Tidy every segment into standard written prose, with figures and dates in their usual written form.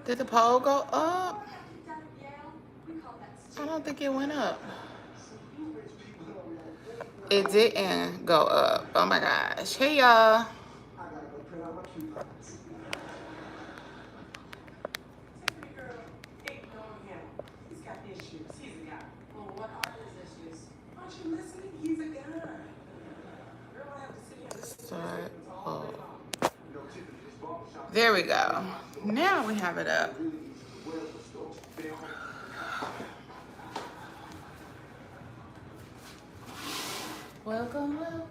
Did the poll go up? I don't think it went up. It didn't go up. Oh my gosh. Hey y'all. Start. Oh. There we go. Now we have it up. Welcome, welcome.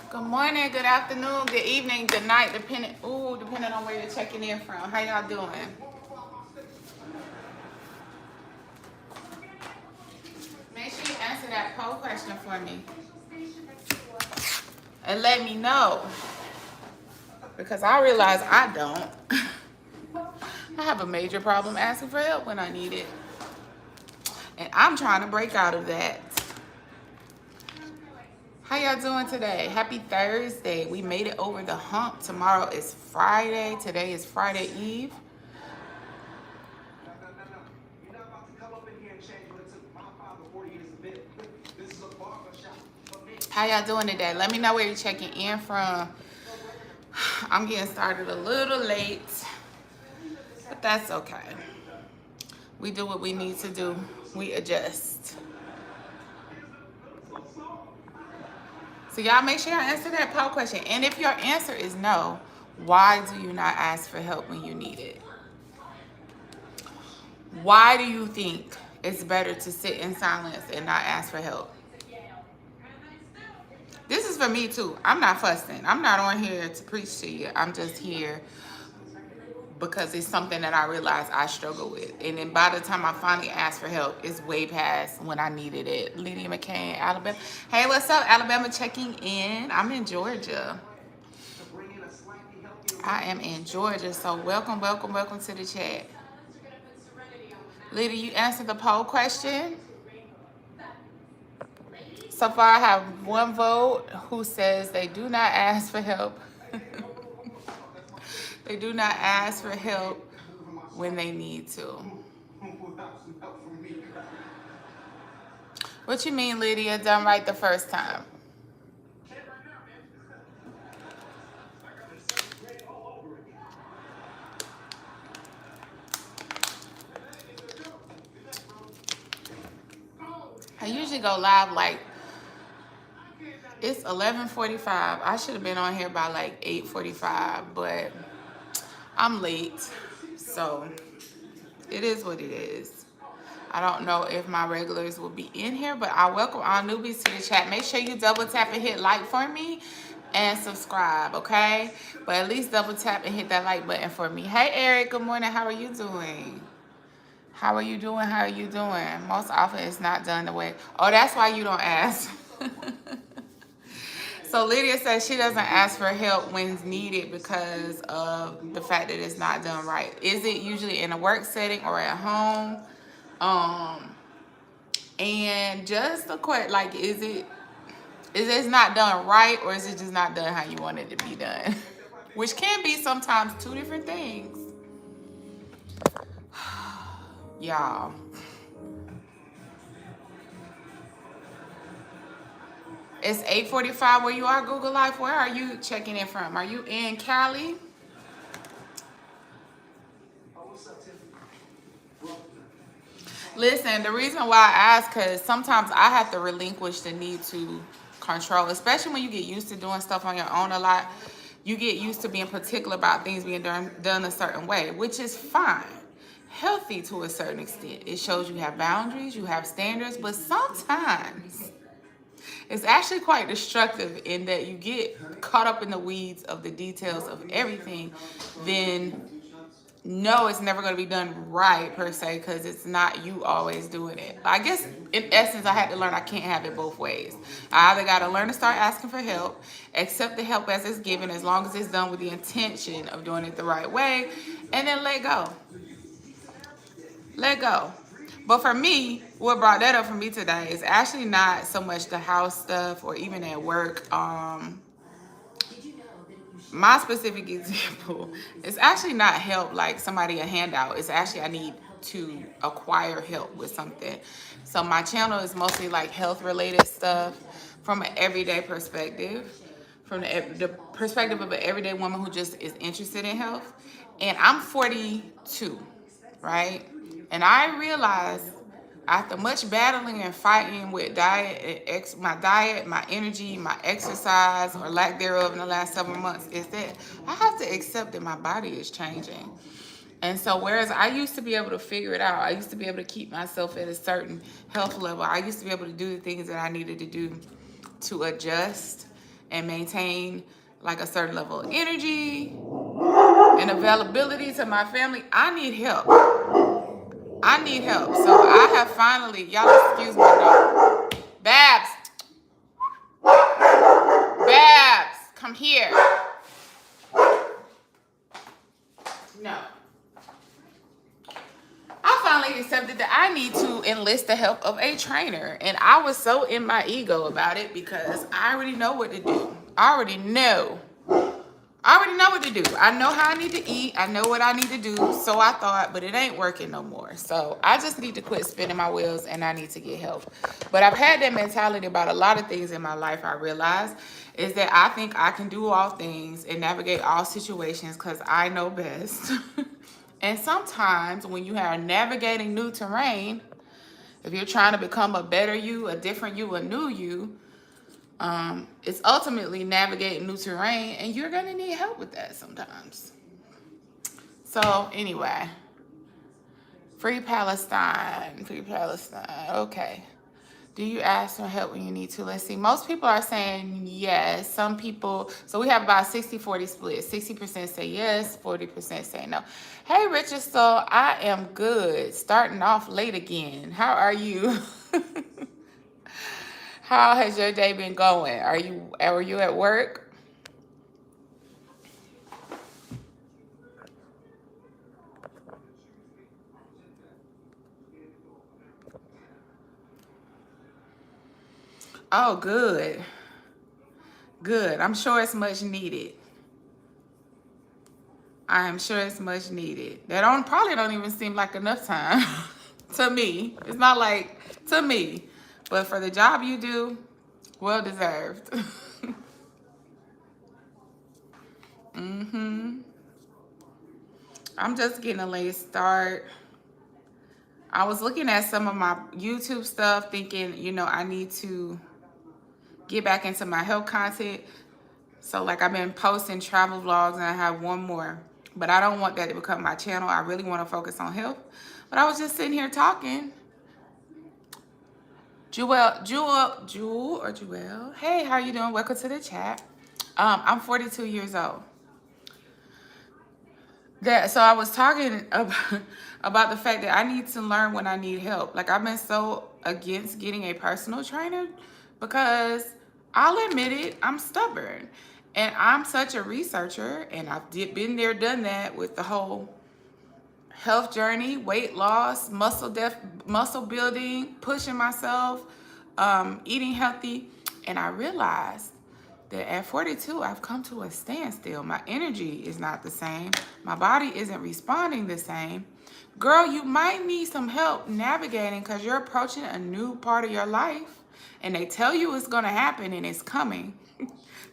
Good morning, good afternoon, good evening, good night, depending on where you're checking in from. How y'all doing? Make sure you answer that poll question for me. And let me know. Because I realize I don't. I have a major problem asking for help when I need it. And I'm trying to break out of that. How y'all doing today? Happy Thursday. We made it over the hump. Tomorrow is Friday. Today is Friday Eve. How y'all doing today? Let me know where you're checking in from. I'm getting started a little late, but that's okay. We do what we need to do. We adjust. So y'all make sure y'all answer that poll question. And if your answer is no, why do you not ask for help when you need it? Why do you think it's better to sit in silence and not ask for help? This is for me too. I'm not fussing. I'm not on here to preach to you. I'm just here because it's something that I realize I struggle with. And then by the time I finally ask for help, it's way past when I needed it. Lydia McCain, Alabama. Hey, what's up, Alabama checking in? I'm in Georgia. I am in Georgia, so welcome, welcome, welcome to the chat. Lydia, you answered the poll question. So far, I have one vote who says they do not ask for help. They do not ask for help when they need to. What you mean, Lydia? Done right the first time? I usually go live like, it's 11:45. I should have been on here by like 8:45, but I'm late. So it is what it is. I don't know if my regulars will be in here, but I welcome all newbies to the chat. Make sure you double tap and hit like for me and subscribe, okay? But at least double tap and hit that like button for me. Hey, Eric, good morning. How are you doing? How are you doing? How are you doing? Most often it's not done the way. Oh, that's why you don't ask. So Lydia says she doesn't ask for help when needed because of the fact that it's not done right. Is it usually in a work setting or at home? And just a question, like, is it not done right, or is it just not done how you want it to be done? Which can be sometimes two different things. Y'all. It's 8:45 where you are, Google Life. Where are you checking in from? Are you in Cali? Listen, the reason why I ask, because sometimes I have to relinquish the need to control, especially when you get used to doing stuff on your own a lot. You get used to being particular about things being done a certain way, which is fine. Healthy to a certain extent. It shows you have boundaries, you have standards, but sometimes it's actually quite destructive in that you get caught up in the weeds of the details of everything. Then no, it's never going to be done right per se, because it's not you always doing it. I guess in essence I had to learn I can't have it both ways. I either got to learn to start asking for help, accept the help as it's given as long as it's done with the intention of doing it the right way, and then let go. Let go. But for me, what brought that up for me today is actually not so much the house stuff or even at work. My specific example is actually not help like somebody a handout. It's actually I need to acquire help with something. So my channel is mostly like health related stuff from an everyday perspective, from the perspective of an everyday woman who just is interested in health. And I'm 42, right? And I realized after much battling and fighting with my diet, my energy, my exercise, or lack thereof in the last several months, is that I have to accept that my body is changing. And so whereas I used to be able to figure it out, I used to be able to keep myself at a certain health level, I used to be able to do the things that I needed to do to adjust and maintain like a certain level of energy and availability to my family. I need help. I need help. So I have finally, y'all excuse my dog. Babs. Babs, come here. No. I finally accepted that I need to enlist the help of a trainer. And I was so in my ego about it because I already know what to do. I already know what to do. I know how I need to eat. I know what I need to do. So I thought, but it ain't working no more. So I just need to quit spinning my wheels and I need to get help. But I've had that mentality about a lot of things in my life. I realized is that I think I can do all things and navigate all situations because I know best. And sometimes when you are navigating new terrain, if you're trying to become a better you, a different you, a new you, it's ultimately navigating new terrain, and you're gonna need help with that sometimes. So anyway, free Palestine, free Palestine. Okay. Do you ask for help when you need to? Let's see. Most people are saying yes. Some people, so we have about 60-40 split. 60% say yes, 40% say no. Hey, Richard, so I am good. Starting off late again. How are you? How has your day been going? Are you at work? Oh, good. Good. I'm sure it's much needed. I am sure it's much needed. That probably don't even seem like enough time to me. It's not like to me, but for the job you do, well deserved. I'm just getting a late start. I was looking at some of my YouTube stuff thinking, I need to get back into my health content. So like I've been posting travel vlogs and I have one more, but I don't want that to become my channel. I really want to focus on health. But I was just sitting here talking. Jewel. Hey, how you doing? Welcome to the chat. I'm 42 years old. So I was talking about the fact that I need to learn when I need help. Like I've been so against getting a personal trainer because I'll admit it, I'm stubborn. And I'm such a researcher and I've been there, done that with the whole health journey, weight loss, muscle building, pushing myself, eating healthy. And I realized that at 42, I've come to a standstill. My energy is not the same. My body isn't responding the same. Girl, you might need some help navigating because you're approaching a new part of your life. And they tell you it's going to happen and it's coming.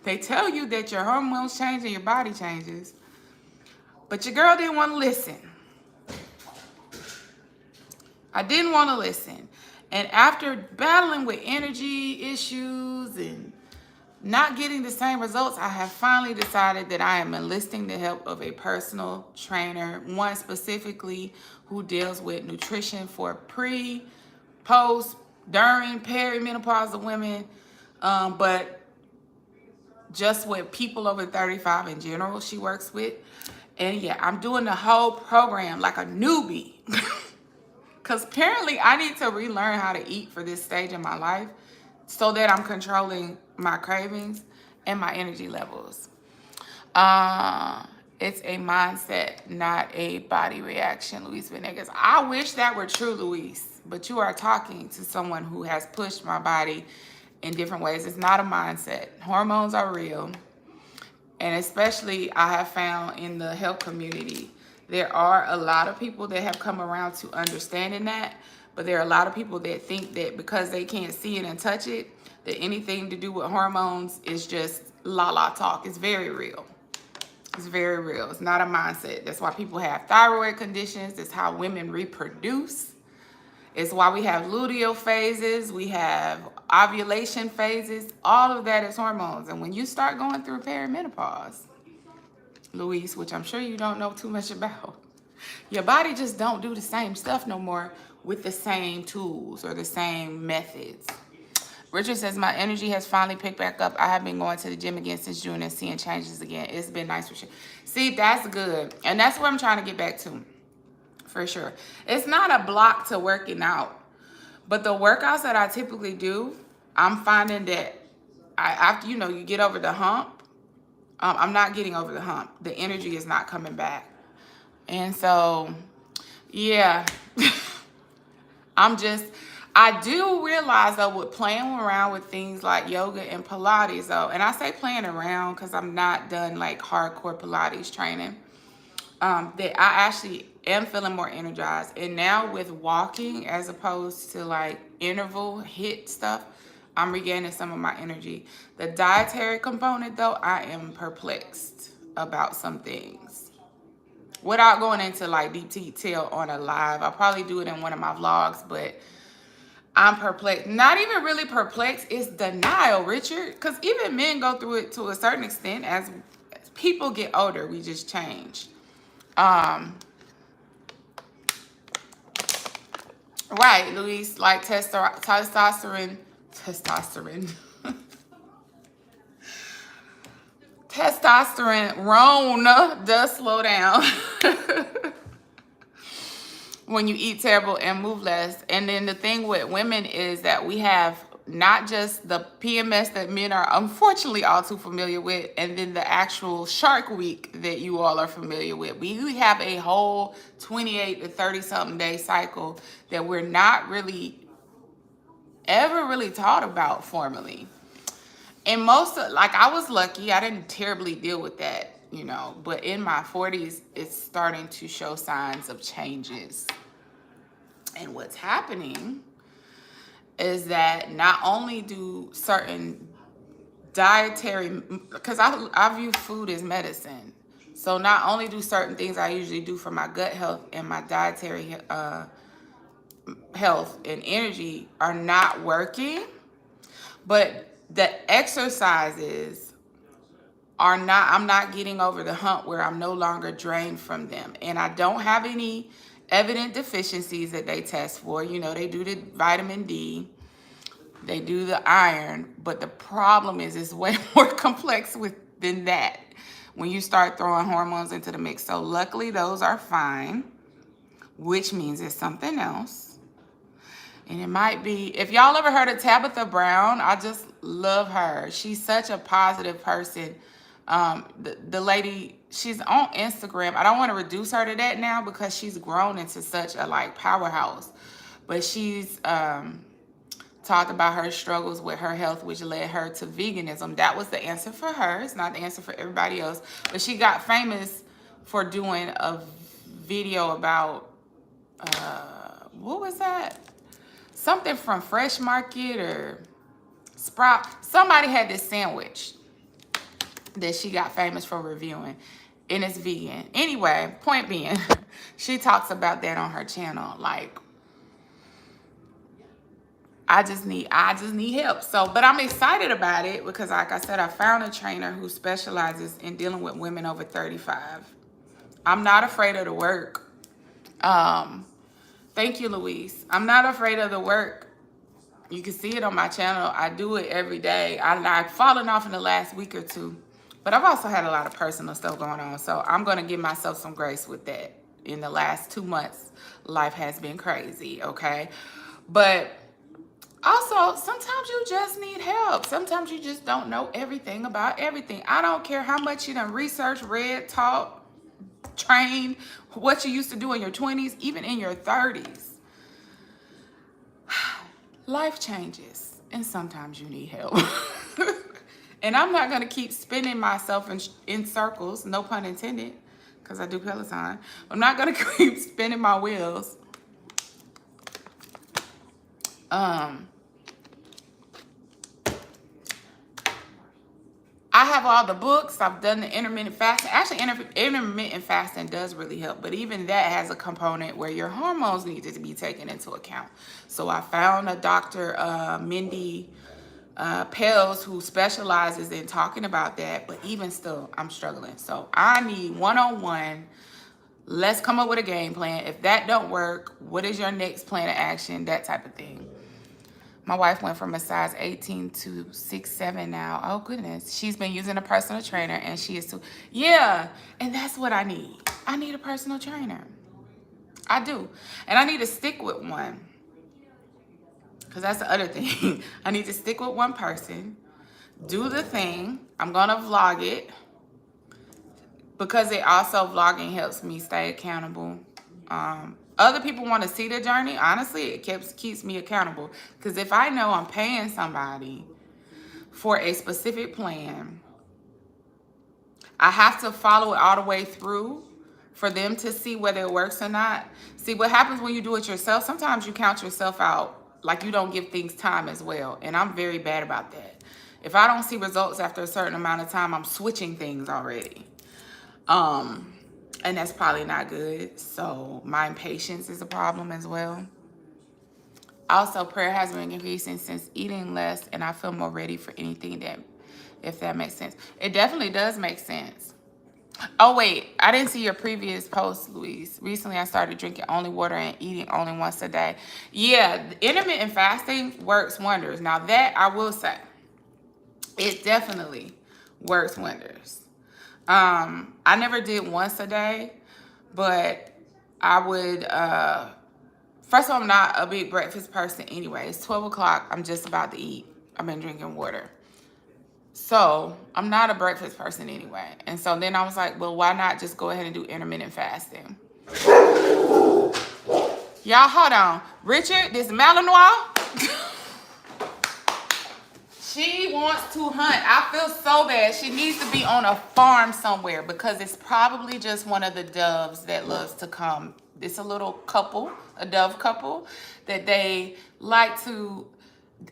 They tell you that your hormones change and your body changes. But your girl didn't want to listen. I didn't want to listen. And after battling with energy issues and not getting the same results, I have finally decided that I am enlisting the help of a personal trainer, one specifically who deals with nutrition for pre, post, during, perimenopausal women, but just with people over 35 in general she works with. And yeah, I'm doing the whole program like a newbie. Because apparently I need to relearn how to eat for this stage in my life so that I'm controlling my cravings and my energy levels. It's a mindset, not a body reaction, Luis Venegas. I wish that were true, Luis, but you are talking to someone who has pushed my body in different ways. It's not a mindset. Hormones are real. And especially I have found in the health community, there are a lot of people that have come around to understanding that, but there are a lot of people that think that because they can't see it and touch it, that anything to do with hormones is just la talk. It's very real. It's very real. It's not a mindset. That's why people have thyroid conditions. That's how women reproduce. It's why we have luteal phases. We have ovulation phases. All of that is hormones. And when you start going through perimenopause, Luis, which I'm sure you don't know too much about, your body just don't do the same stuff no more with the same tools or the same methods. Richard says, my energy has finally picked back up. I have been going to the gym again since June and seeing changes again. It's been nice for sure. See, that's good. And that's what I'm trying to get back to, for sure. It's not a block to working out. But the workouts that I typically do, I'm finding that after, you get over the hump, I'm not getting over the hump. The energy is not coming back. And so, yeah, I do realize, though, with playing around with things like yoga and Pilates, though, and I say playing around because I'm not done like hardcore Pilates training, that I actually am feeling more energized. And now with walking, as opposed to like interval hit stuff, I'm regaining some of my energy. The dietary component, though, I am perplexed about some things. Without going into like deep detail on a live, I'll probably do it in one of my vlogs, but I'm perplexed. Not even really perplexed. It's denial, Richard. Because even men go through it to a certain extent. As people get older, we just change. Right, Luis, like testosterone. Testosterone does slow down when you eat terrible and move less. And then the thing with women is that we have not just the PMS that men are unfortunately all too familiar with, and then the actual Shark Week that you all are familiar with. We have a whole 28 to 30 something day cycle that we're not really ever really taught about formally. And I was lucky, I didn't terribly deal with that, but in my 40s, it's starting to show signs of changes. And what's happening is that not only do certain dietary, because I view food as medicine. So not only do certain things I usually do for my gut health and my dietary health and energy are not working, but the exercises are not, I'm not getting over the hump where I'm no longer drained from them. And I don't have any evident deficiencies that they test for. They do the vitamin D, they do the iron, but the problem is it's way more complex than that when you start throwing hormones into the mix. So luckily those are fine, which means it's something else. And it might be, if y'all ever heard of Tabitha Brown, I just love her. She's such a positive person. The lady, she's on Instagram. I don't want to reduce her to that now because she's grown into such a powerhouse. But she's talked about her struggles with her health, which led her to veganism. That was the answer for her. It's not the answer for everybody else. But she got famous for doing a video about, what was that? Something from Fresh Market or Sprout. Somebody had this sandwich that she got famous for reviewing, and it's vegan. Anyway, point being, she talks about that on her channel. I just need help. So, but I'm excited about it because, like I said, I found a trainer who specializes in dealing with women over 35. I'm not afraid of the work. Thank you, Louise. I'm not afraid of the work. You can see it on my channel. I do it every day. I've fallen off in the last week or two, but I've also had a lot of personal stuff going on. So I'm going to give myself some grace with that. In the last 2 months, life has been crazy, okay? But also, sometimes you just need help. Sometimes you just don't know everything about everything. I don't care how much you done research, read, taught, train what you used to do in your 20s, even in your 30s. Life changes, and sometimes you need help. And I'm not gonna keep spinning myself in circles, no pun intended, because I do Peloton. I'm not gonna keep spinning my wheels. I have all the books. I've done the intermittent fasting. Actually, intermittent fasting does really help, but even that has a component where your hormones need to be taken into account. So I found a Dr. Mindy Pels who specializes in talking about that, but even still, I'm struggling. So I need one-on-one. Let's come up with a game plan. If that don't work, what is your next plan of action? That type of thing. My wife went from a size 18 to 6'7" now. Oh, goodness. She's been using a personal trainer, and she is too. Yeah, and that's what I need. I need a personal trainer. I do. And I need to stick with one. Because that's the other thing. I need to stick with one person. Do the thing. I'm going to vlog it. Because vlogging helps me stay accountable. Other people want to see the journey. Honestly, it keeps me accountable. Because if I know I'm paying somebody for a specific plan, I have to follow it all the way through for them to see whether it works or not. See, what happens when you do it yourself, sometimes you count yourself out, like you don't give things time as well. And I'm very bad about that. If I don't see results after a certain amount of time, I'm switching things already. And that's probably not good. So my impatience is a problem as well. Also, prayer has been increasing since eating less, and I feel more ready for anything that, if that makes sense. It definitely does make sense. Oh, wait, I didn't see your previous post, Louise. Recently, I started drinking only water and eating only once a day. Yeah, intermittent fasting works wonders. Now that I will say, it definitely works wonders. I never did once a day, but I would, first of all, I'm not a big breakfast person anyway. It's 12 o'clock. I'm just about to eat. I've been drinking water. So I'm not a breakfast person anyway. And so then I was like, well, why not just go ahead and do intermittent fasting? Y'all, hold on. Richard, this Malinois, she wants to hunt. I feel so bad. She needs to be on a farm somewhere because it's probably just one of the doves that loves to come. It's a little couple, a dove couple, that they like to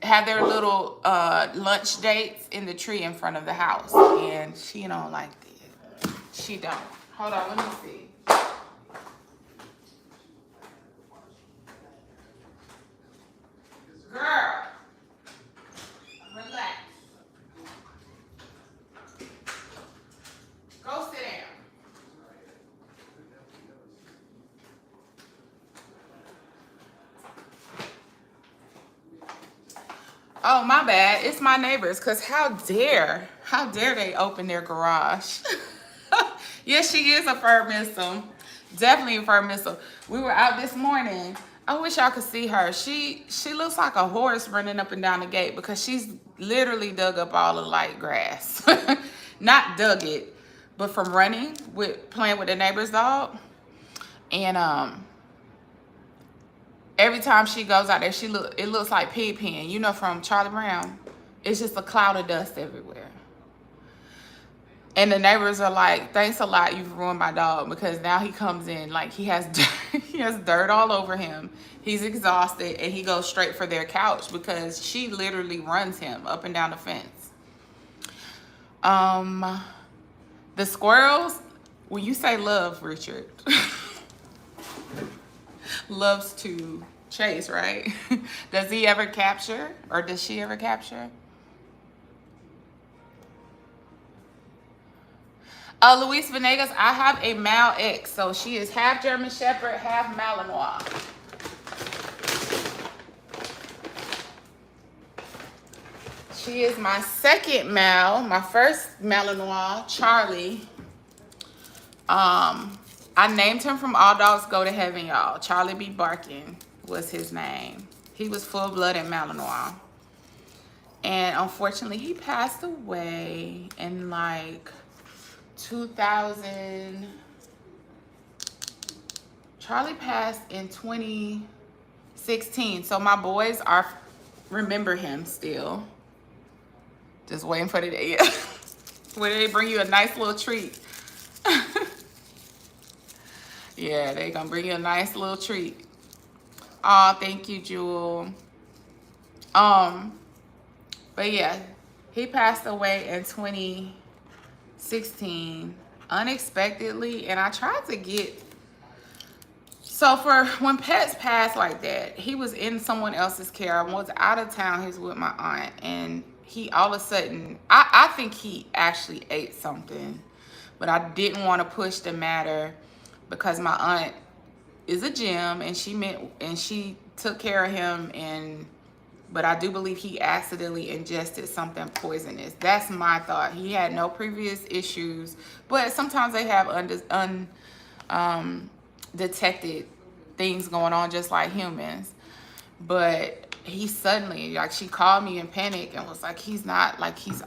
have their little lunch dates in the tree in front of the house. And she don't like that. She don't. Hold on, let me see. Girl, relax. Go sit down. Oh, my bad. It's my neighbors, because how dare they open their garage? Yes, she is a fur missile. Definitely a fur missile. We were out this morning. I wish y'all could see her. She looks like a horse running up and down the gate because she's literally dug up all the light grass. Not dug it, but from running playing with the neighbor's dog. And every time she goes out there, it looks like Pigpen, you know, from Charlie Brown. It's just a cloud of dust everywhere. And the neighbors are like, thanks a lot, you've ruined my dog, because now he comes in like he has dirt, he has dirt all over him. He's exhausted, and he goes straight for their couch because she literally runs him up and down the fence. The squirrels, when you say love, Richard, loves to chase, right? Does he ever capture, or does she ever capture? Luis Venegas, I have a Mal X, so she is half German Shepherd, half Malinois. She is my second Mal. My first Malinois, Charlie. I named him from All Dogs Go to Heaven, y'all. Charlie B. Barkin was his name. He was full-blooded Malinois. And unfortunately, he passed away in like 2000. Charlie passed in 2016. So my boys remember him still. Just waiting for the day where they bring you a nice little treat. Yeah, they gonna bring you a nice little treat. Oh, thank you, Jewel. But yeah, he passed away in 2016 unexpectedly, and I tried to get. So for when pets pass like that, he was in someone else's care. I was out of town. He was with my aunt, and he all of a sudden, I think he actually ate something, but I didn't want to push the matter because my aunt is a gym, and she took care of him, but I do believe he accidentally ingested something poisonous. That's my thought. He had no previous issues, but sometimes they have undetected things going on just like humans. But he suddenly, like, she called me in panic and was like, he's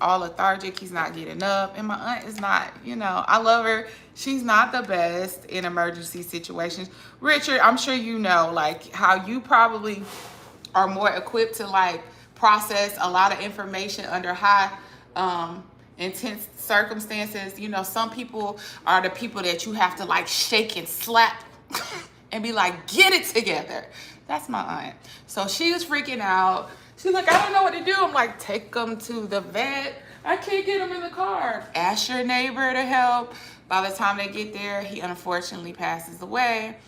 all lethargic, he's not getting up. And my aunt is not, I love her. She's not the best in emergency situations. Richard, I'm sure you know, like, how you probably are more equipped to, like, process a lot of information under high intense circumstances. Some people are the people that you have to, like, shake and slap and be like, get it together. That's my aunt. So she was freaking out. She's like, I don't know what to do. I'm like, take them to the vet. I can't get them in the car. Ask your neighbor to help. By the time they get there, he unfortunately passes away.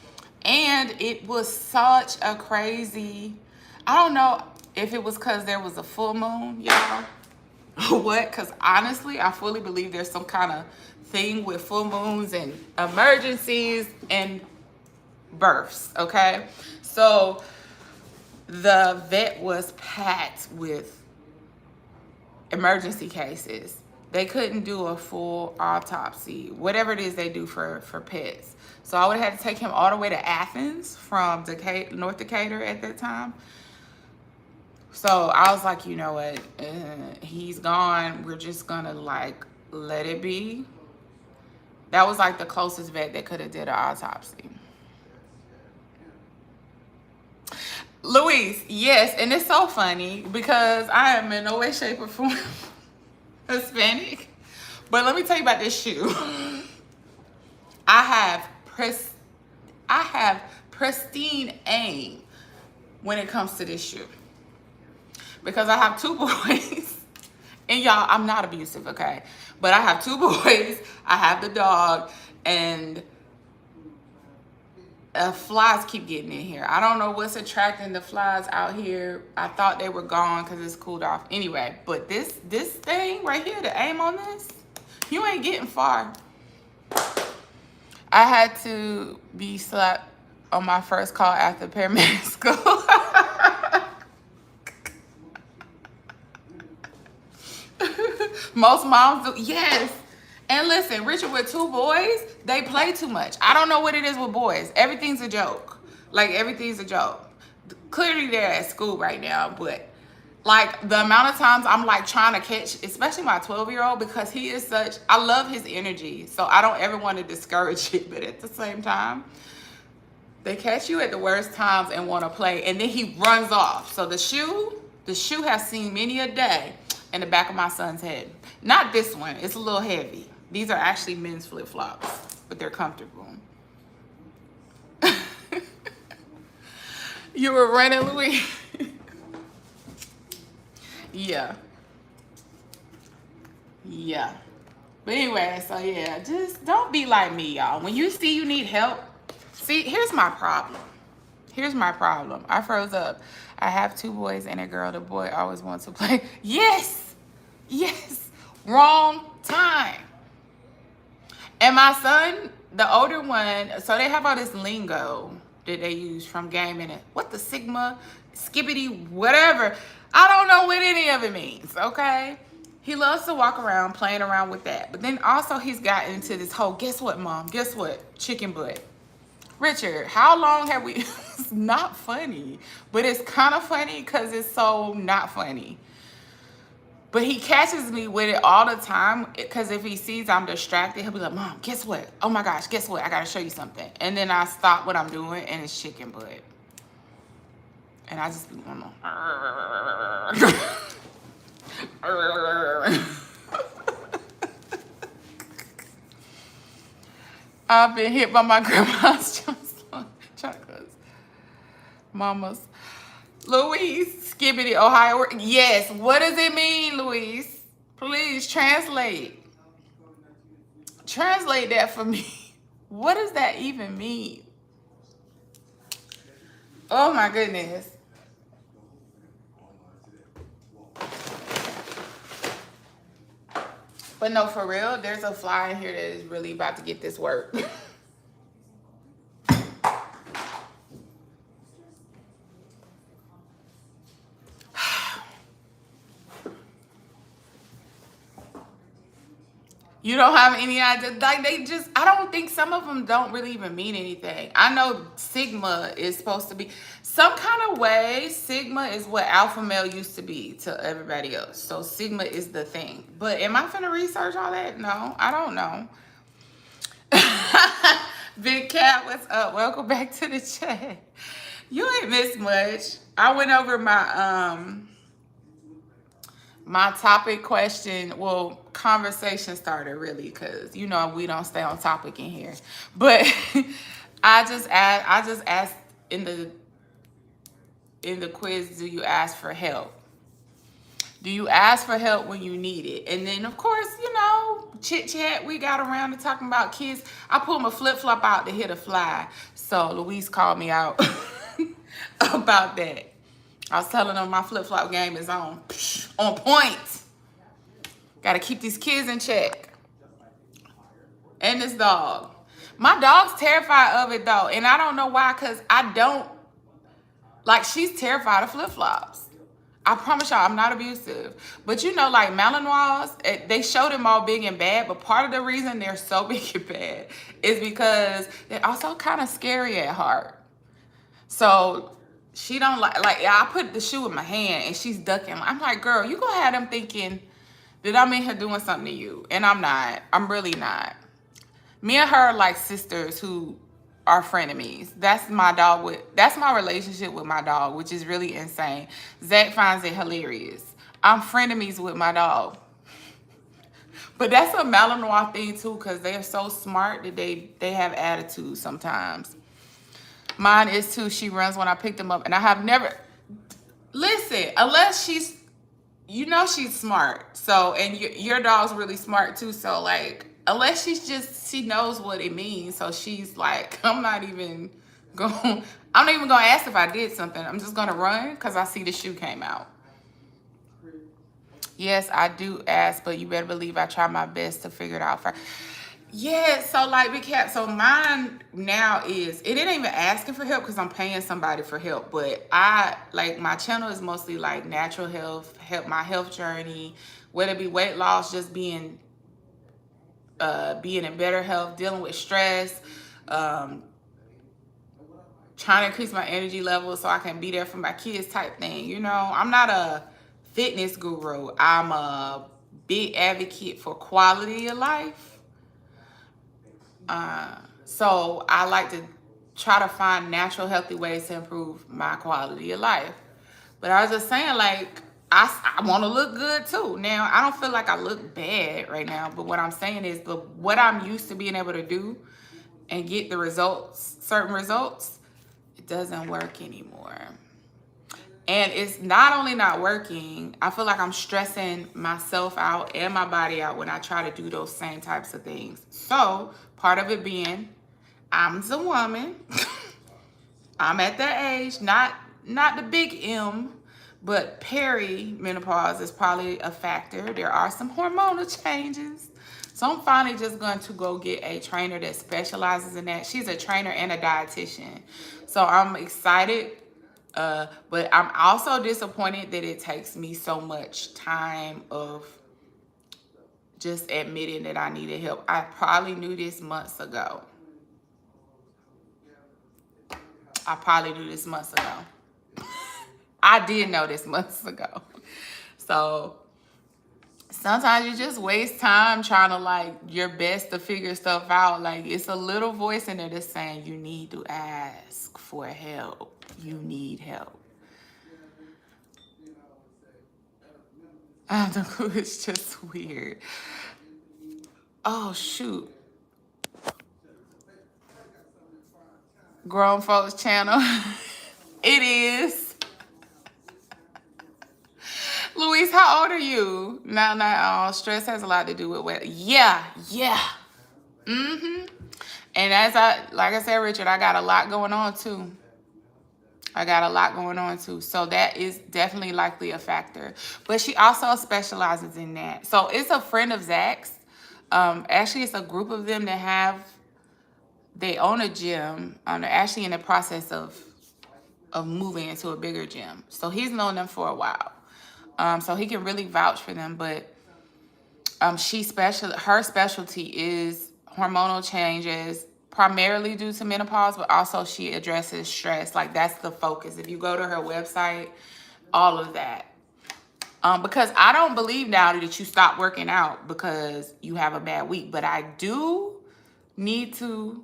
And it was such a crazy, I don't know if it was because there was a full moon, y'all, or what, because honestly, I fully believe there's some kind of thing with full moons and emergencies and births, okay? So the vet was packed with emergency cases. They couldn't do a full autopsy, whatever it is they do for pets. So I would have had to take him all the way to Athens from North Decatur at that time. So I was like, you know what? He's gone. We're just gonna, like, let it be. That was like the closest vet that could have did an autopsy. Luis, yes, and it's so funny because I am in no way, shape, or form Hispanic. But let me tell you about this shoe. I have pristine aim when it comes to this shoe. Because I have 2 boys. And y'all, I'm not abusive, okay? But I have 2 boys. I have the dog, and flies keep getting in here. I don't know what's attracting the flies out here. I thought they were gone because it's cooled off. Anyway, but this thing right here, the aim on this, you ain't getting far. I had to be slapped on my first call after paramedic school. Most moms do, yes. And listen, Richard, with 2 boys, they play too much. I don't know what it is with boys. Everything's a joke. Like, everything's a joke. Clearly, they're at school right now, but, like, the amount of times I'm, like, trying to catch, especially my 12-year-old, because he is such, I love his energy, so I don't ever want to discourage it, but at the same time, they catch you at the worst times and want to play, and then he runs off. So the shoe has seen many a day in the back of my son's head. Not this one. It's a little heavy. These are actually men's flip-flops, but they're comfortable. You were running, Louis? Yeah. But anyway, so yeah, just don't be like me, y'all. When you see you need help, see, here's my problem. I froze up. I have 2 boys and a girl. The boy always wants to play. Yes. Wrong time. And my son, the older one, so they have all this lingo that they use from gaming. What the Sigma, skibbity, whatever. I don't know what any of it means, okay? He loves to walk around playing around with that. But then also he's gotten into this whole, guess what, Mom? Guess what? Chicken butt. Richard, how long have we... It's not funny. But it's kind of funny because it's so not funny. But he catches me with it all the time because if he sees I'm distracted, he'll be like, Mom, guess what? Oh my gosh, guess what? I gotta show you something. And then I stop what I'm doing and it's chicken butt. And I just be going on. I've been hit by my grandma's chocolates. Mama's. Louise, Skibbity, Ohio. Yes, what does it mean, Louise? Please translate. Translate that for me. What does that even mean? Oh my goodness. But no, for real, there's a fly in here that is really about to get this work. You don't have any idea. Like, they just, I don't think some of them don't really even mean anything. I know Sigma is supposed to be some kind of way. Sigma is what alpha male used to be to everybody else. So Sigma is the thing. But am I finna research all that? No, I don't know. Big Cat, what's up? Welcome back to the chat. You ain't missed much. I went over my topic question, well, conversation starter really, because you know we don't stay on topic in here. But I just asked in the quiz, do you ask for help? Do you ask for help when you need it? And then of course, you know, chit chat, we got around to talking about kids. I pulled my flip flop out to hit a fly. So Louise called me out about that. I was telling them my flip-flop game is on point. Got to keep these kids in check. And this dog. My dog's terrified of it, though. And I don't know why, because I don't, like, she's terrified of flip-flops. I promise y'all, I'm not abusive. But, you know, like, Malinois, they show them all big and bad. But part of the reason they're so big and bad is because they're also kind of scary at heart. So she don't like I put the shoe in my hand and she's ducking. I'm like, girl, you gonna have them thinking that I'm in here doing something to you. And I'm not. I'm really not. Me and her are like sisters who are frenemies. That's my relationship with my dog, which is really insane. Zach finds it hilarious. I'm frenemies with my dog. But that's a Malinois thing too, because they are so smart that they have attitude sometimes. Mine is too. She runs when I pick them up. And I have never... Listen, unless she's... You know she's smart. So, and your dog's really smart too. So, like, unless she knows what it means. So, she's like, I'm not even going to ask if I did something. I'm just going to run because I see the shoe came out. Yes, I do ask, but you better believe I try my best to figure it out first. Yeah, so like Big Cat, so mine now is, it ain't even asking for help because I'm paying somebody for help, but my channel is mostly like natural health, my health journey, whether it be weight loss, just being in better health, dealing with stress, trying to increase my energy level so I can be there for my kids type thing. You know, I'm not a fitness guru. I'm a big advocate for quality of life. So I like to try to find natural, healthy ways to improve my quality of life. But I was just saying, like, I want to look good too. Now, I don't feel like I look bad right now, but what I'm saying is what I'm used to being able to do and get the results, certain results, it doesn't work anymore. And it's not only not working, I feel like I'm stressing myself out and my body out when I try to do those same types of things. So part of it being, I'm a woman. I'm at that age, not the big M, but perimenopause is probably a factor. There are some hormonal changes. So I'm finally just going to go get a trainer that specializes in that. She's a trainer and a dietitian. So I'm excited. But I'm also disappointed that it takes me so much time of just admitting that I needed help. I probably knew this months ago. I did know this months ago. So, sometimes you just waste time trying to like your best to figure stuff out. Like it's a little voice in there that's saying you need to ask for help. You need help. I don't know, it's just weird. Oh shoot. Grown folks channel. It is. Louise, how old are you? No, not all. Stress has a lot to do with what. Yeah. Mm-hmm. And like I said, Richard, I got a lot going on too. So that is definitely likely a factor. But she also specializes in that. So it's a friend of Zach's. Actually, it's a group of them that they own a gym. They're actually in the process of moving into a bigger gym. So he's known them for a while. So he can really vouch for them. But her specialty is hormonal changes, primarily due to menopause, but also she addresses stress. Like that's the focus. If you go to her website, all of that. Because I don't believe now that you stop working out because you have a bad week, but I do need to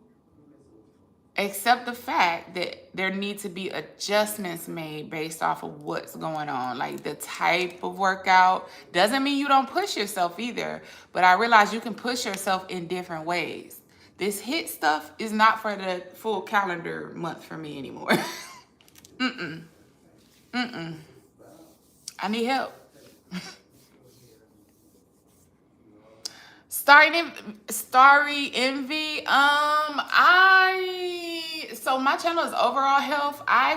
accept the fact that there need to be adjustments made based off of what's going on. Like the type of workout doesn't mean you don't push yourself either, but I realize you can push yourself in different ways. This HIIT stuff is not for the full calendar month for me anymore. I need help. Starry Envy. So my channel is overall health. I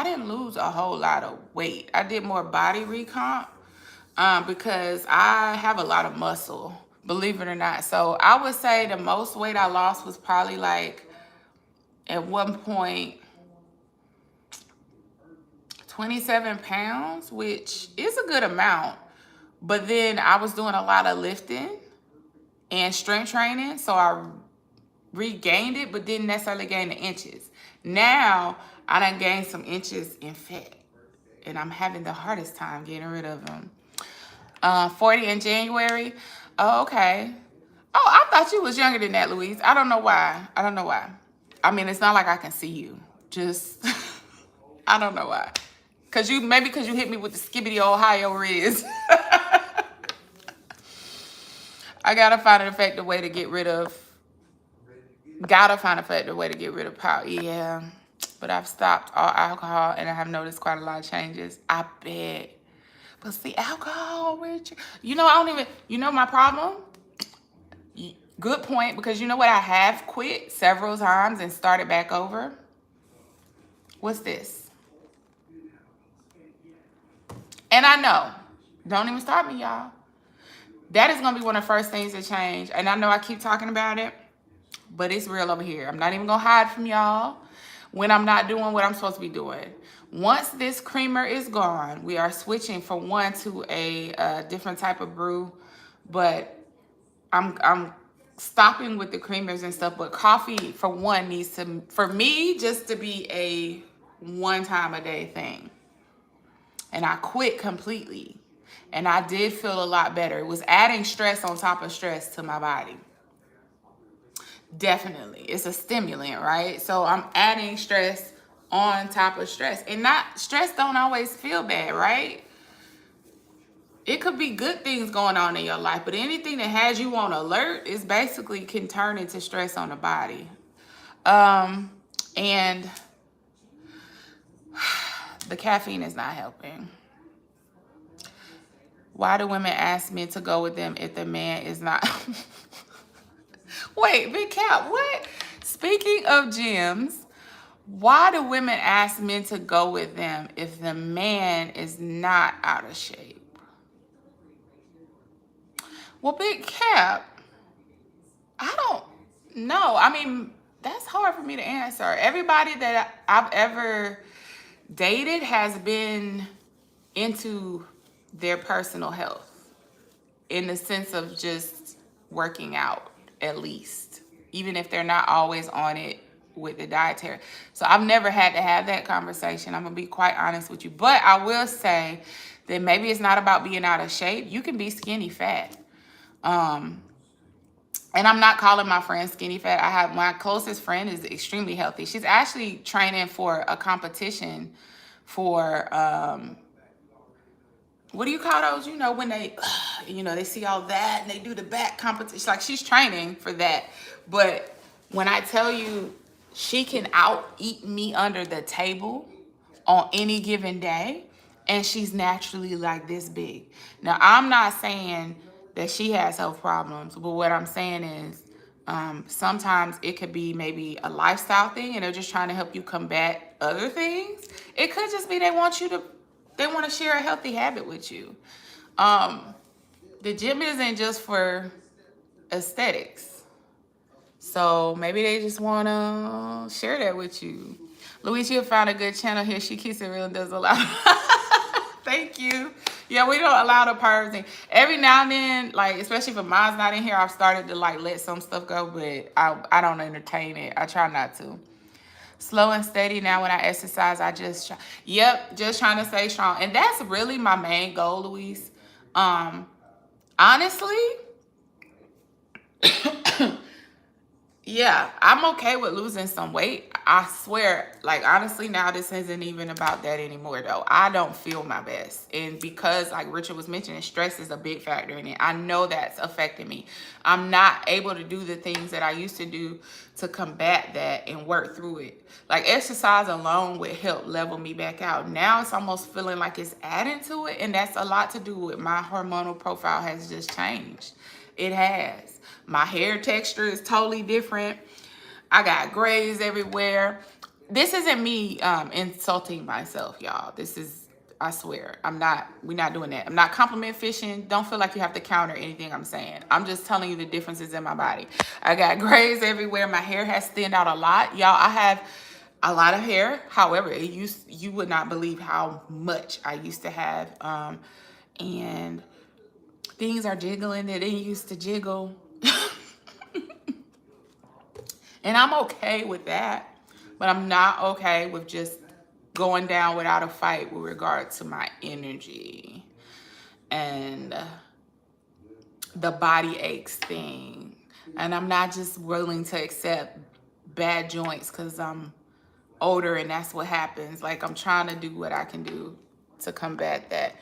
didn't lose a whole lot of weight. I did more body recomp because I have a lot of muscle, believe it or not. So I would say the most weight I lost was probably like at one point 27 pounds, which is a good amount. But then I was doing a lot of lifting and strength training, so I regained it, but didn't necessarily gain the inches. Now I done gained some inches in fat, and I'm having the hardest time getting rid of them. 40 in January. Oh, okay. Oh, I thought you was younger than that, Louise. I don't know why. I mean, it's not like I can see you. Just, I don't know why. Maybe because you hit me with the skibbity Ohio Riz. I gotta find an effective way to get rid of power. Yeah, but I've stopped all alcohol and I have noticed quite a lot of changes. I bet. But see, alcohol, Richard. My problem? Good point, because you know what I have quit several times and started back over? What's this? And I know, don't even start me, y'all. That is going to be one of the first things to change. And I know I keep talking about it, but it's real over here. I'm not even going to hide from y'all when I'm not doing what I'm supposed to be doing. Once this creamer is gone, we are switching from one to a different type of brew. But I'm stopping with the creamers and stuff. But coffee, for one, needs to, for me, just to be a one time a day thing. And I quit completely. And I did feel a lot better. It was adding stress on top of stress to my body. Definitely. It's a stimulant, right? So I'm adding stress on top of stress. And stress don't always feel bad, right? It could be good things going on in your life, but anything that has you on alert is basically can turn into stress on the body. And the caffeine is not helping. Why do women ask men to go with them if the man is not? Wait, Big Cap, what? Speaking of gyms, why do women ask men to go with them if the man is not out of shape? Well, Big Cap, I don't know. I mean, that's hard for me to answer. Everybody that I've ever dated has been into their personal health in the sense of just working out, at least, even if they're not always on it with the dietary. So I've never had to have that conversation. I'm gonna be quite honest with you, but I will say then maybe it's not about being out of shape. You can be skinny fat. And I'm not calling my friend skinny fat. I have my closest friend is extremely healthy. She's actually training for a competition for what do you call those? You know, when they, they see all that and they do the back competition. Like, she's training for that. But when I tell you she can out eat me under the table on any given day, and she's naturally like this big. Now, I'm not saying that she has health problems, but what I'm saying is sometimes it could be maybe a lifestyle thing and they're just trying to help you combat other things. It could just be they want to share a healthy habit with you. The gym isn't just for aesthetics. So maybe they just want to share that with you. Louise, you have found a good channel here. She keeps it real and does a lot. Thank you. Yeah, we don't allow the pervs in. Every now and then, like, especially if mine's not in here, I've started to, like, let some stuff go, but I don't entertain it. I try not to. Slow and steady. Now when I exercise, I just try. Yep, just trying to stay strong. And that's really my main goal, Louise. Honestly, yeah, I'm okay with losing some weight. I swear, like, honestly, now this isn't even about that anymore, though. I don't feel my best. And because, like Richard was mentioning, stress is a big factor in it. I know that's affecting me. I'm not able to do the things that I used to do to combat that and work through it. Like, exercise alone would help level me back out. Now it's almost feeling like it's adding to it. And that's a lot to do with my hormonal profile has just changed. It has. My hair texture is totally different. I got grays everywhere. This isn't me insulting myself, y'all. This is, I swear, we're not doing that. I'm not compliment fishing. Don't feel like you have to counter anything I'm saying. I'm just telling you the differences in my body. I got grays everywhere. My hair has thinned out a lot. Y'all, I have a lot of hair. However, you would not believe how much I used to have. And things are jiggling that didn't used to jiggle. And I'm okay with that, but I'm not okay with just going down without a fight with regard to my energy and the body aches thing. And I'm not just willing to accept bad joints because I'm older and that's what happens. Like, I'm trying to do what I can do to combat that.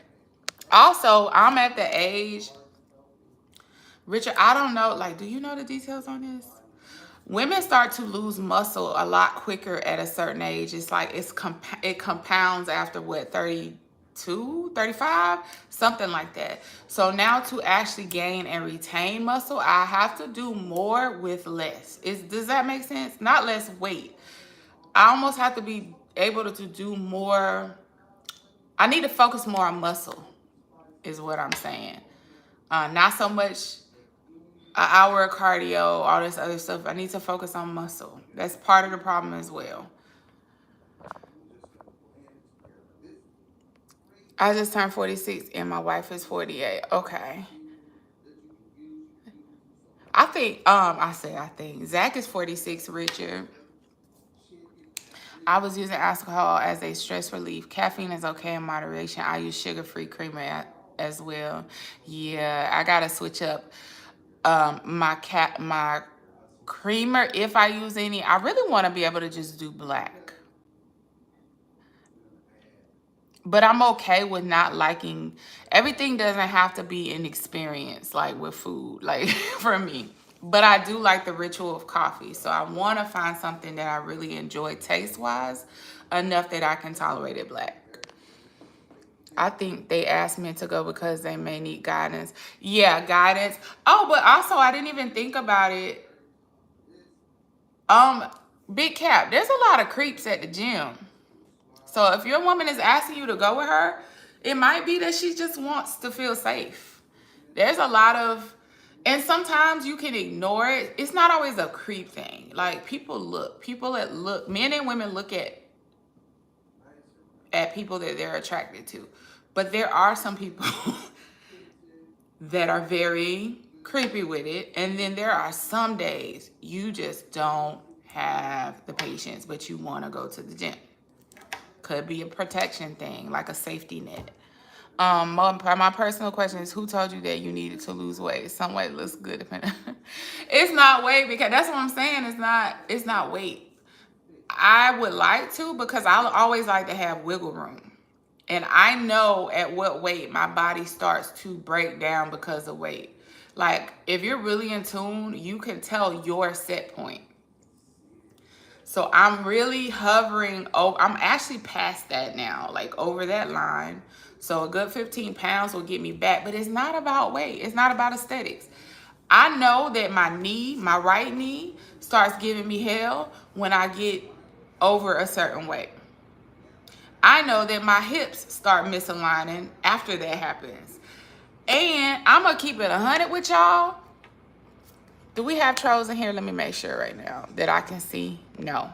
Also, I'm at the age, Richard, I don't know, like, do you know the details on this? Women start to lose muscle a lot quicker at a certain age. It's like it compounds after what, 32, 35, something like that. So now to actually gain and retain muscle, I have to do more with less. Does that make sense? Not less weight. I almost have to be able to do more. I need to focus more on muscle is what I'm saying. Not so much an hour of cardio, all this other stuff. I need to focus on muscle. That's part of the problem as well. I just turned 46 and my wife is 48. Okay. I think. Zach is 46, Richard. I was using alcohol as a stress relief. Caffeine is okay in moderation. I use sugar-free creamer as well. Yeah, I gotta switch up my creamer, if I use any. I really want to be able to just do black, but I'm okay with not liking everything. Doesn't have to be an experience like with food, like for me, but I do like the ritual of coffee. So I want to find something that I really enjoy taste wise enough that I can tolerate it black. I think they asked me to go because they may need guidance. Yeah, guidance. Oh, but also I didn't even think about it. Big cap, there's a lot of creeps at the gym. So if your woman is asking you to go with her, it might be that she just wants to feel safe. There's a lot of, and sometimes you can ignore it. It's not always a creep thing. Like, people that look, men and women look at people that they're attracted to. But there are some people that are very creepy with it. And then there are some days you just don't have the patience, but you want to go to the gym. Could be a protection thing, like a safety net. My personal question is, who told you that you needed to lose weight? Some weight looks good depending. It's not weight, because that's what I'm saying. It's not weight. I would like to, because I always like to have wiggle room. And I know at what weight my body starts to break down because of weight. Like, if you're really in tune, you can tell your set point. So I'm really hovering. Oh, I'm actually past that now, like over that line. So a good 15 pounds will get me back. But it's not about weight. It's not about aesthetics. I know that my right knee, starts giving me hell when I get over a certain weight. I know that my hips start misaligning after that happens. And I'm going to keep it 100 with y'all. Do we have trolls in here? Let me make sure right now that I can see. No.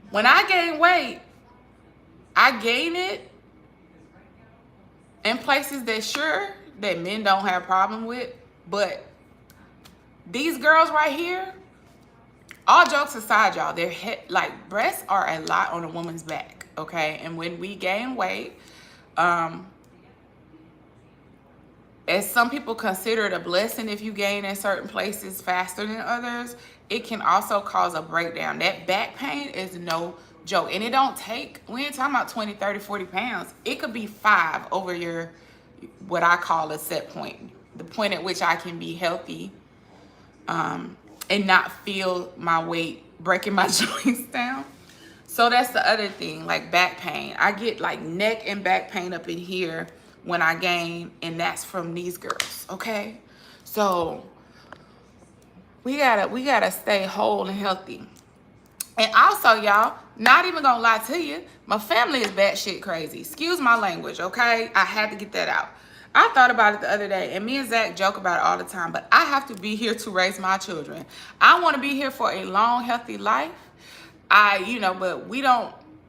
When I gain weight, I gain it in places that men don't have a problem with. But these girls right here, all jokes aside, y'all, their head, like, breasts are a lot on a woman's back, okay? And when we gain weight, as some people consider it a blessing if you gain in certain places faster than others, it can also cause a breakdown. That back pain is no joke. And it don't take, we ain't talking about 20, 30, 40 pounds. It could be 5 over your, what I call a set point. The point at which I can be healthy and not feel my weight breaking my joints down. So that's the other thing, like back pain. I get like neck and back pain up in here when I gain, and that's from these girls, okay? So we gotta stay whole and healthy. And also, y'all, not even gonna lie to you, my family is batshit crazy. Excuse my language, okay? I had to get that out. I thought about it the other day, and me and Zach joke about it all the time, but I have to be here to raise my children. I want to be here for a long, healthy life. But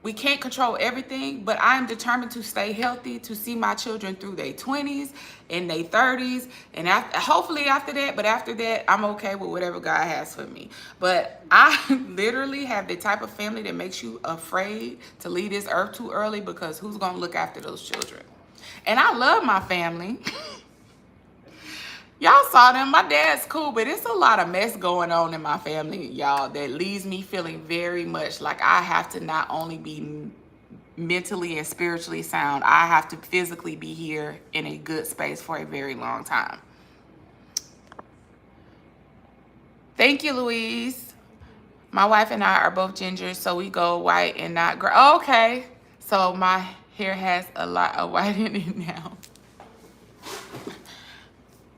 we can't control everything, but I am determined to stay healthy, to see my children through their 20s and their 30s, and hopefully after that, but after that, I'm okay with whatever God has for me. But I literally have the type of family that makes you afraid to leave this earth too early, because who's going to look after those children? And I love my family. Y'all saw them. My dad's cool, but it's a lot of mess going on in my family, y'all, that leaves me feeling very much like I have to not only be mentally and spiritually sound, I have to physically be here in a good space for a very long time. Thank you, Louise. My wife and I are both gingers, so we go white and not gray. Oh, okay. So my hair has a lot of white in it now.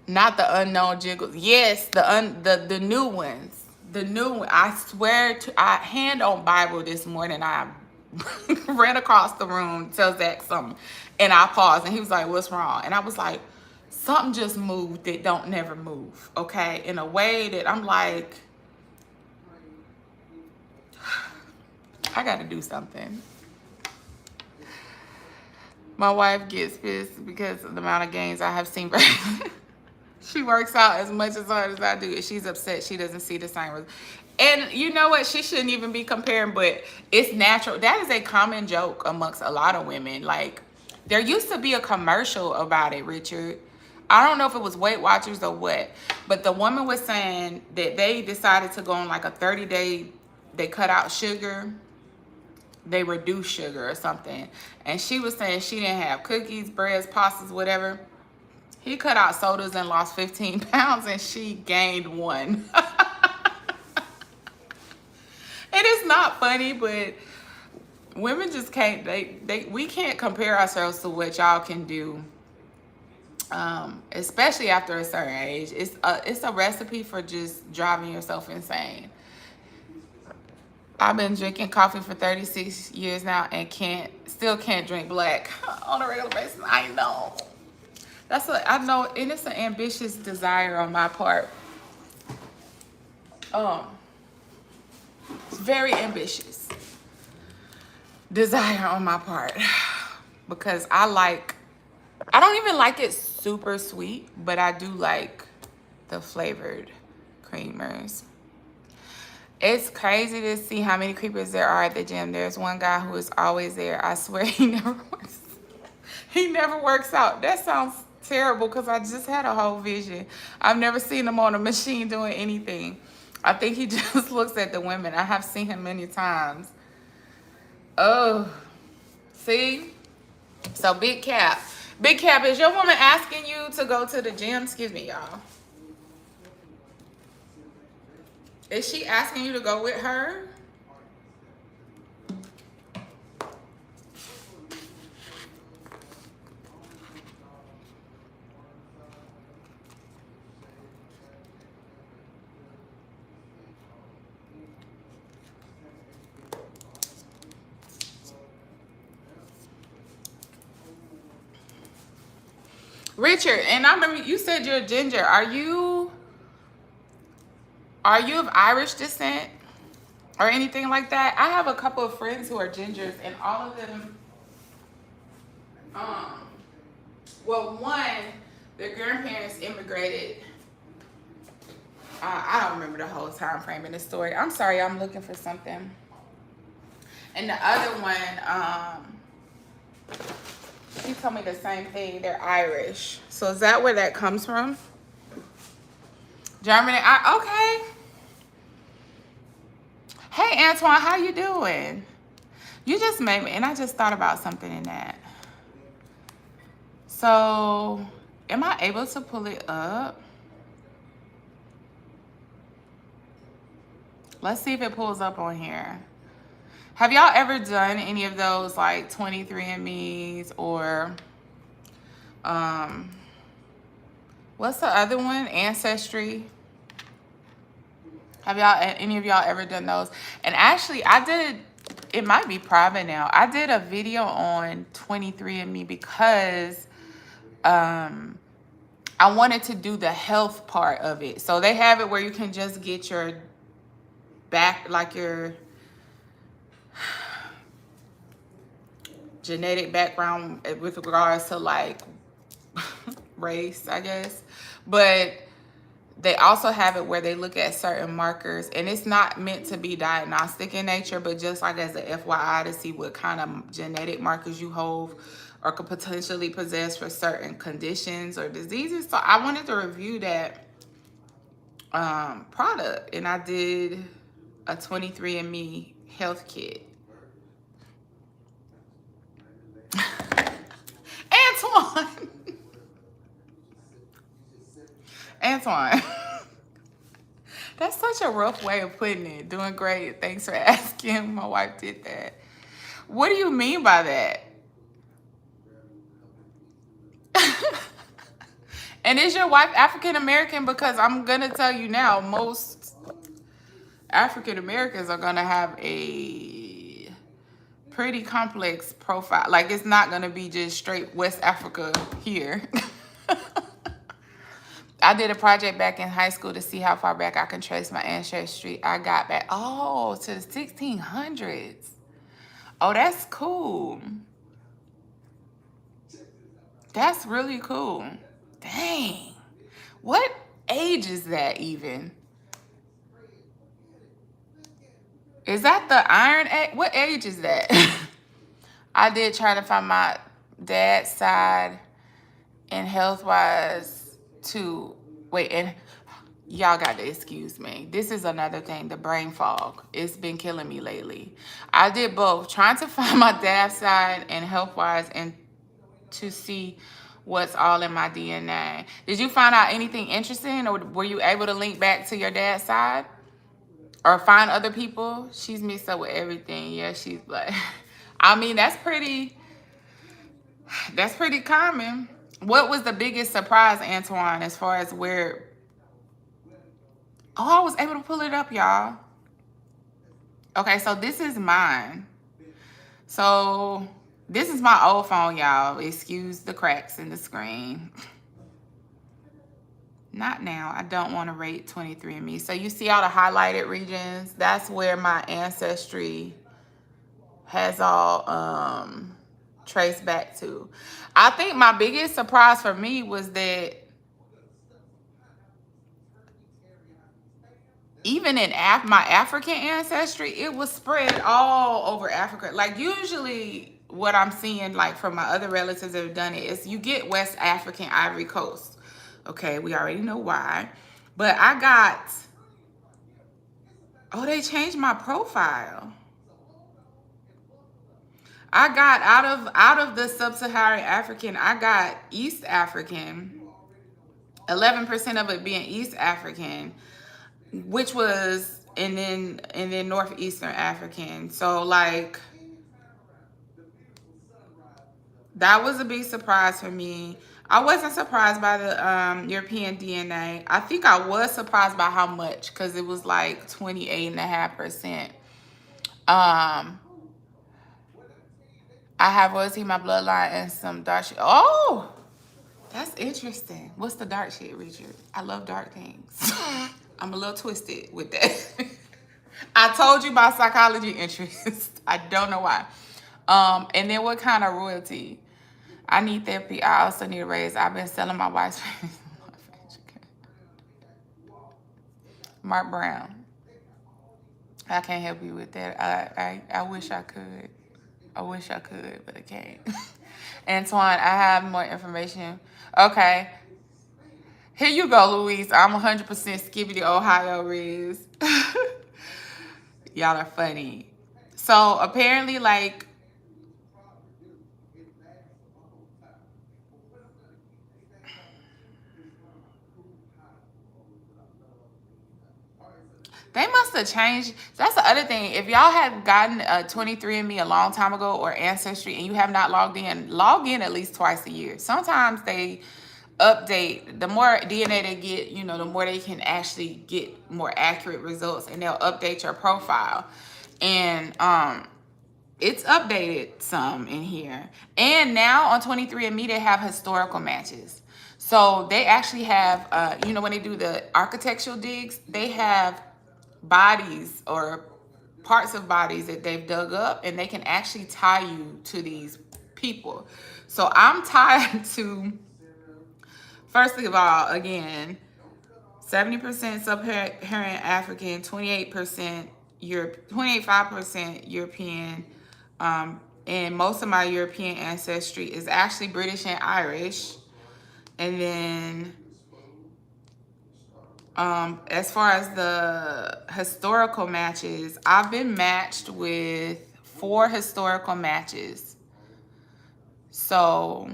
Not the unknown jiggles. Yes, the new ones. The new one. I swear to, I hand on Bible this morning. I ran across the room, tell Zach something, and I paused, and he was like, "What's wrong?" And I was like, "Something just moved that don't never move." Okay, in a way that I'm like, I got to do something. My wife gets pissed because of the amount of gains I have seen. She works out as much as hard as I do, and she's upset she doesn't see the same. And you know what? She shouldn't even be comparing, but it's natural. That is a common joke amongst a lot of women. Like, there used to be a commercial about it, Richard. I don't know if it was Weight Watchers or what, but the woman was saying that they decided to go on like a 30-day, they cut out sugar, they reduce sugar or something. And she was saying she didn't have cookies, breads, pastas, whatever. He cut out sodas and lost 15 pounds, and she gained 1. It is not funny, but women just can't, we can't compare ourselves to what y'all can do, especially after a certain age. It's a recipe for just driving yourself insane. I've been drinking coffee for 36 years now and still can't drink black on a regular basis. I know. I know, and it's an ambitious desire on my part. It's very ambitious desire on my part, because I don't even like it super sweet, but I do like the flavored creamers. It's crazy to see how many creepers there are at the gym. There's one guy who is always there. I swear he never works. He never works out. That sounds terrible because I just had a whole vision. I've never seen him on a machine doing anything. I think he just looks at the women. I have seen him many times. Oh, see? So Big Cap. Big Cap, is your woman asking you to go to the gym? Excuse me, y'all. Is she asking you to go with her? Richard, and I remember you said you're a ginger. Are you of Irish descent or anything like that? I have a couple of friends who are gingers, and all of them, well, one, their grandparents immigrated. I don't remember the whole time frame in the story. I'm sorry, I'm looking for something. And the other one, he told me the same thing. They're Irish. So is that where that comes from? Germany. Okay. Hey, Antoine, how you doing? You just made me, and I just thought about something in that. So, am I able to pull it up? Let's see if it pulls up on here. Have y'all ever done any of those like 23andMe's or what's the other one? Ancestry. Have y'all, any of y'all ever done those? And actually, I did, it might be private now. I did a video on 23andMe because I wanted to do the health part of it. So they have it where you can just get your back, like your genetic background with regards to like race, I guess. But they also have it where they look at certain markers, and it's not meant to be diagnostic in nature, but just like as a FYI to see what kind of genetic markers you hold or could potentially possess for certain conditions or diseases. So I wanted to review that product, and I did a 23andMe health kit. Antoine. Antoine. That's such a rough way of putting it. Doing great. Thanks for asking. My wife did that. What do you mean by that? And is your wife African American? Because I'm going to tell you now, most African Americans are going to have a pretty complex profile. Like, it's not going to be just straight West Africa here. I did a project back in high school to see how far back I can trace my ancestry. I got back, oh, to the 1600s. Oh, that's cool. That's really cool. Dang. What age is that even? Is that the Iron Age? What age is that? I did try to find my dad's side and health-wise too. Wait, and y'all got to excuse me. This is another thing, the brain fog. It's been killing me lately. I did both, trying to find my dad's side and health-wise and to see what's all in my DNA. Did you find out anything interesting, or were you able to link back to your dad's side? Or find other people? She's mixed up with everything. Yeah, she's black. I mean, that's pretty common. What was the biggest surprise, Antoine, as far as where... Oh, I was able to pull it up, y'all. Okay, so this is mine. So this is my old phone, y'all. Excuse the cracks in the screen. Not now. I don't want to rate 23andMe. So you see all the highlighted regions? That's where my ancestry has all traced back to. I think my biggest surprise for me was that even in my African ancestry, it was spread all over Africa. Like usually what I'm seeing like from my other relatives that have done it is you get West African Ivory Coast. Okay, we already know why. But I got, oh, they changed my profile. I got out of the sub-Saharan African, I got East African, 11% of it being East African, which was, and then Northeastern African. So like that was a big surprise for me. I wasn't surprised by the European DNA. I think I was surprised by how much, because it was like 28.5%. I have royalty in my bloodline and some dark shit. Oh, that's interesting. What's the dark shit, Richard? I love dark things. I'm a little twisted with that. I told you my psychology interest. I don't know why. And then what kind of royalty? I need therapy. I also need a raise. I've been selling my wife's Mark Brown. I can't help you with that. I wish I could. I wish I could, but I can't. Antoine, I have more information. Okay. Here you go, Louise. I'm 100% Skibbity Ohio Riz. Y'all are funny. So apparently, like, they must have changed. That's the other thing. If y'all had gotten a 23andMe a long time ago or Ancestry and you have not logged in, log in at least twice a year. Sometimes they update. The more DNA they get, you know, the more they can actually get more accurate results, and they'll update your profile. And it's updated some in here. And now on 23andMe, they have historical matches. So they actually have, you know, when they do the architectural digs, they have bodies or parts of bodies that they've dug up, and they can actually tie you to these people. So I'm tied to, first of all, again, 70% sub-Saharan African, 28% Europe, 25% European, and most of my European ancestry is actually British and Irish. And then as far as the historical matches, I've been matched with 4 historical matches. So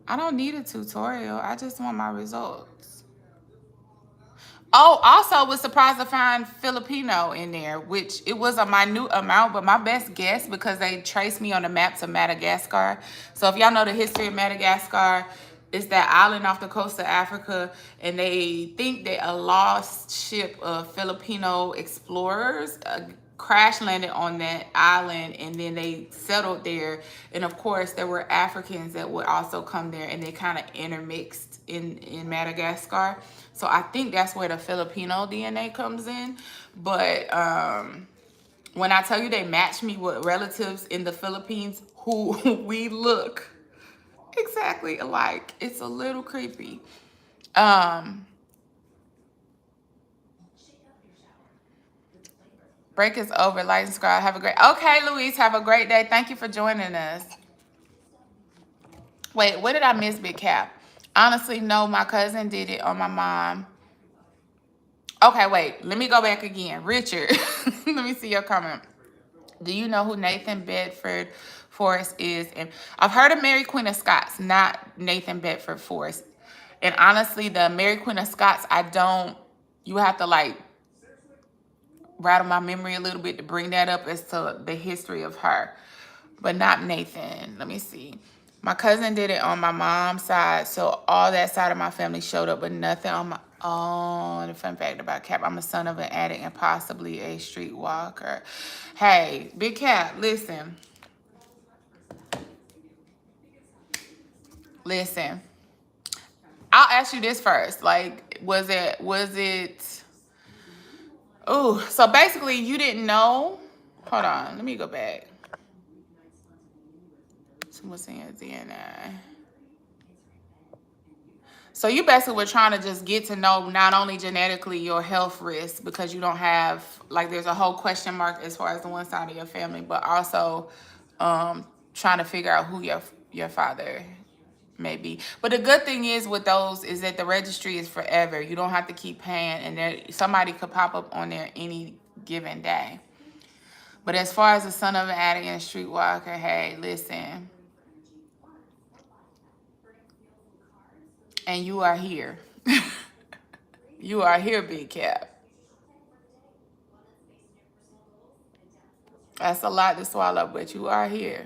I don't need a tutorial. I just want my results. Oh, also was surprised to find Filipino in there, which it was a minute amount, but my best guess, because they traced me on the map to Madagascar. So if y'all know the history of Madagascar, it's that island off the coast of Africa, and they think that a lost ship of Filipino explorers crash landed on that island, and then they settled there. And of course, there were Africans that would also come there, and they kind of intermixed in Madagascar. So I think that's where the Filipino DNA comes in. But when I tell you they match me with relatives in the Philippines who we look exactly alike, it's a little creepy. Break is over. Light and subscribe. Have a great, okay, Louise, have a great day. Thank you for joining us. Wait, what did I miss, Big Cap? Honestly, no, my cousin did it on my mom. Okay, wait, let me go back again. Richard, let me see your comment. Do you know who Nathan Bedford Forrest is? And I've heard of Mary Queen of Scots, not Nathan Bedford Forrest. And honestly, the Mary Queen of Scots, I don't, you have to like rattle my memory a little bit to bring that up as to the history of her, but not Nathan. Let me see. My cousin did it on my mom's side, so all that side of my family showed up, but nothing on my own. The fun fact about Cap, I'm a son of an addict and possibly a streetwalker. Hey, Big Cap, listen. Listen. I'll ask you this first. Like, was it, oh, so basically you didn't know? Hold on, let me go back. So what's in your DNA? So you basically were trying to just get to know not only genetically your health risk, because you don't have, like, there's a whole question mark as far as the one side of your family, but also trying to figure out who your father may be. But the good thing is with those is that the registry is forever. You don't have to keep paying, and there somebody could pop up on there any given day. But as far as the son of an addict and streetwalker, hey, listen, and you are here. You are here, Big Cap. That's a lot to swallow, but you are here.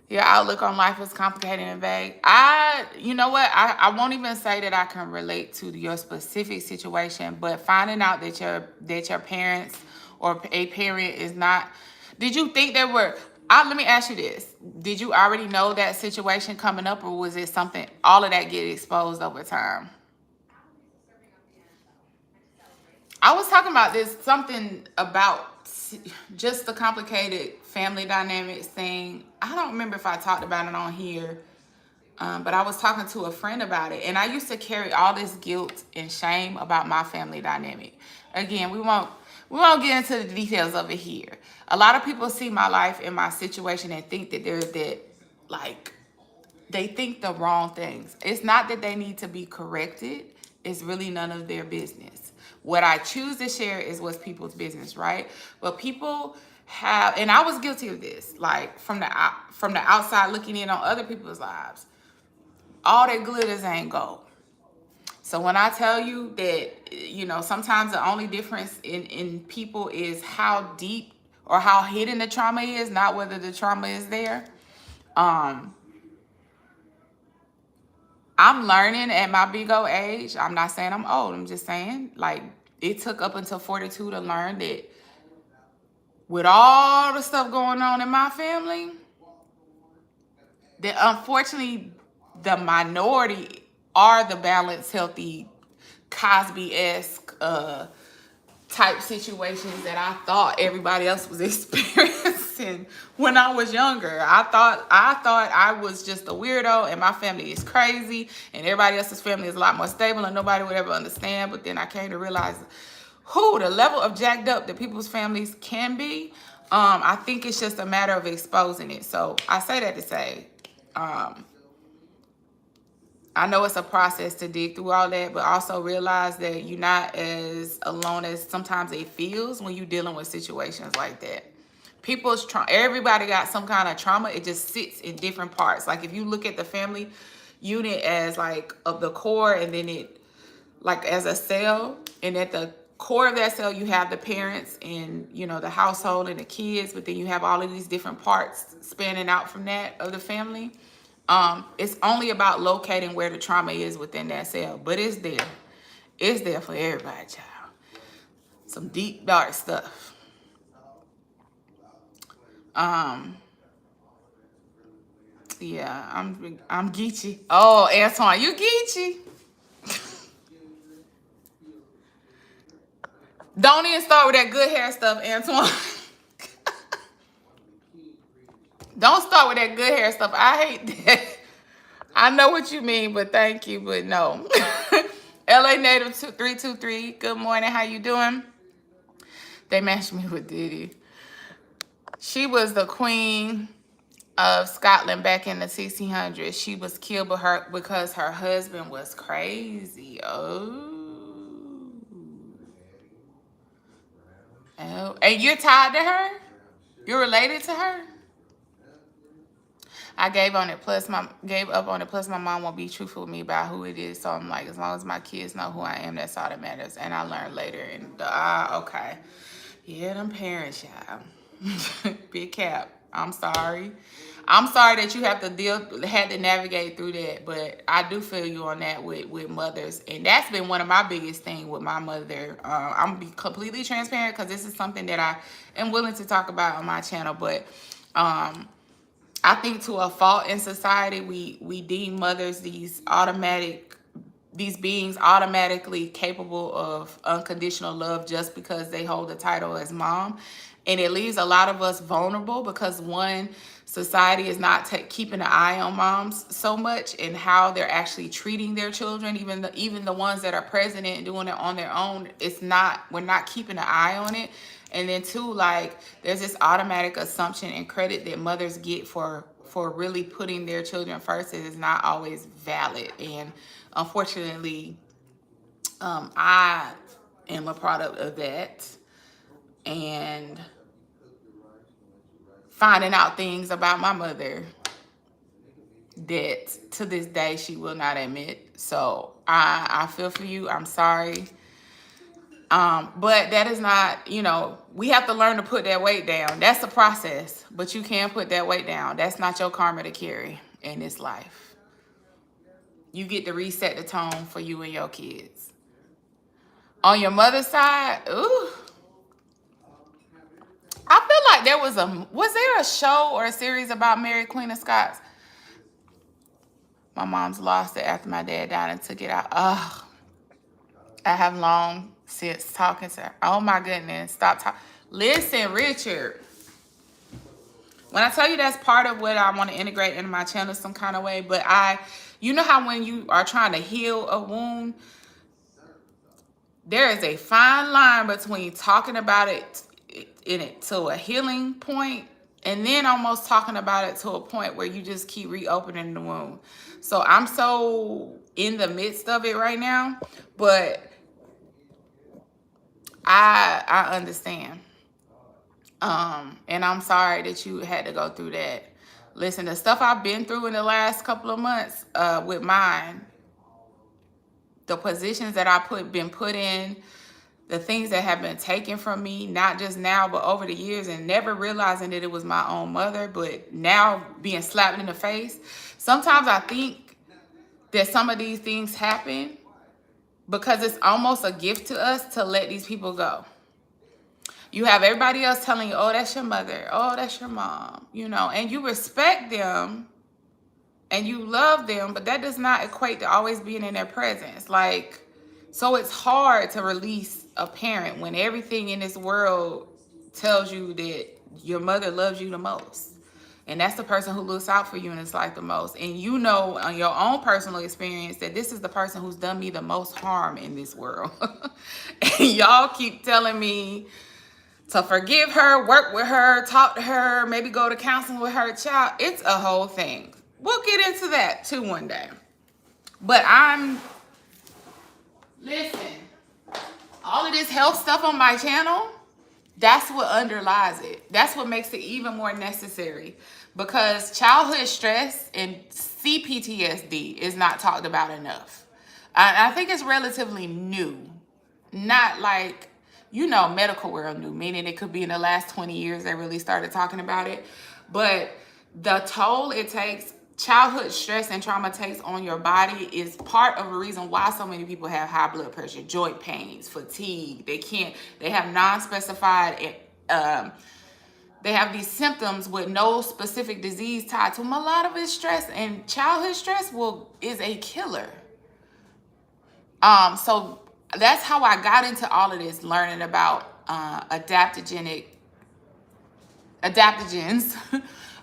Your outlook on life is complicated and vague. You know what? I won't even say that I can relate to your specific situation, but finding out that your parents or a parent is not. Did you think they were? Let me ask you this: did you already know that situation coming up, or was it something? All of that get exposed over time. I was talking about this, something about just the complicated family dynamics thing. I don't remember if I talked about it on here, but I was talking to a friend about it. And I used to carry all this guilt and shame about my family dynamic. Again, we won't get into the details of it here. A lot of people see my life and my situation and think that like, they think the wrong things. It's not that they need to be corrected. It's really none of their business. What I choose to share is what's people's business, right? But people have, and I was guilty of this, like from the outside looking in on other people's lives. All that glitters ain't gold. So when I tell you that, sometimes the only difference in people is how deep or how hidden the trauma is, not whether the trauma is there. I'm learning at my big old age. I'm not saying I'm old. I'm just saying, like, it took up until 42 to learn that with all the stuff going on in my family, that unfortunately the minority are the balanced, healthy, Cosby-esque type situations that I thought everybody else was experiencing when I was younger. I thought I was just a weirdo and my family is crazy and everybody else's family is a lot more stable and nobody would ever understand. But then I came to realize the level of jacked up that people's families can be. I think it's just a matter of exposing it. So I say that to say, I know it's a process to dig through all that, but also realize that you're not as alone as sometimes it feels when you're dealing with situations like that. Everybody got some kind of trauma. It just sits in different parts. Like if you look at the family unit as like of the core, and then it like as a cell, and at the core of that cell you have the parents and the household and the kids, but then you have all of these different parts spanning out from that of the family. It's only about locating where the trauma is within that cell, but it's there. It's there for everybody, child. Some deep, dark stuff. Yeah, I'm Geechee. Oh, Antoine, you Geechee. Don't even start with that good hair stuff, Antoine. Don't start with that good hair stuff. I hate that. I know what you mean, but thank you, but no. LA Native 323, good morning. How you doing? They matched me with Diddy. She was the queen of Scotland back in the 1600s. She was killed because her husband was crazy. Oh, and you're tied to her? You're related to her? I gave on it. Gave up on it. Plus, my mom won't be truthful with me about who it is. So I'm like, as long as my kids know who I am, that's all that matters. And I learned later. And okay, yeah, them parents, y'all. Big Cap. I'm sorry. I'm sorry that you had to navigate through that. But I do feel you on that with mothers, and that's been one of my biggest things with my mother. I'm gonna be completely transparent because this is something that I am willing to talk about on my channel, but. I think to a fault in society, we deem mothers these automatic these beings automatically capable of unconditional love just because they hold the title as mom. And it leaves a lot of us vulnerable because, one, society is not keeping an eye on moms so much and how they're actually treating their children. Even the ones that are present and doing it on their own, we're not keeping an eye on it. And then two, like, there's this automatic assumption and credit that mothers get for really putting their children first. It is not always valid. And unfortunately, I am a product of that. And finding out things about my mother that to this day she will not admit. So I feel for you. I'm sorry. But that is not, we have to learn to put that weight down. That's the process, but you can put that weight down. That's not your karma to carry in this life. You get to reset the tone for you and your kids. On your mother's side, ooh, I feel like was there a show or a series about Mary Queen of Scots? My mom's lost it after my dad died and took it out. Ugh. I have long since talking to her. Oh my goodness. Stop talking. Listen, Richard. When I tell you that's part of what I want to integrate into my channel some kind of way, but you know how when you are trying to heal a wound, there is a fine line between talking about it to a healing point and then almost talking about it to a point where you just keep reopening the wound. So I'm so in the midst of it right now, but I understand. And I'm sorry that you had to go through that. Listen, the stuff I've been through in the last couple of months with mine, the positions that been put in, the things that have been taken from me, not just now, but over the years, and never realizing that it was my own mother, but now being slapped in the face. Sometimes I think that some of these things happen because it's almost a gift to us to let these people go. You have everybody else telling you, oh, that's your mother. Oh, that's your mom, and you respect them and you love them, but that does not equate to always being in their presence. So it's hard to release a parent when everything in this world tells you that your mother loves you the most. And that's the person who looks out for you and is like the most. And on your own personal experience that this is the person who's done me the most harm in this world. And y'all keep telling me to forgive her, work with her, talk to her, maybe go to counseling with her child. It's a whole thing. We'll get into that too one day. But listen, all of this health stuff on my channel, that's what underlies it. That's what makes it even more necessary, because childhood stress and CPTSD is not talked about enough. I think it's relatively new, not like, medical world new, meaning it could be in the last 20 years they really started talking about it. But the toll it takes, childhood stress and trauma takes on your body is part of the reason why so many people have high blood pressure, joint pains, fatigue. They have non-specified, they have these symptoms with no specific disease tied to them. A lot of it's stress, and childhood stress is a killer. So that's how I got into all of this, learning about adaptogens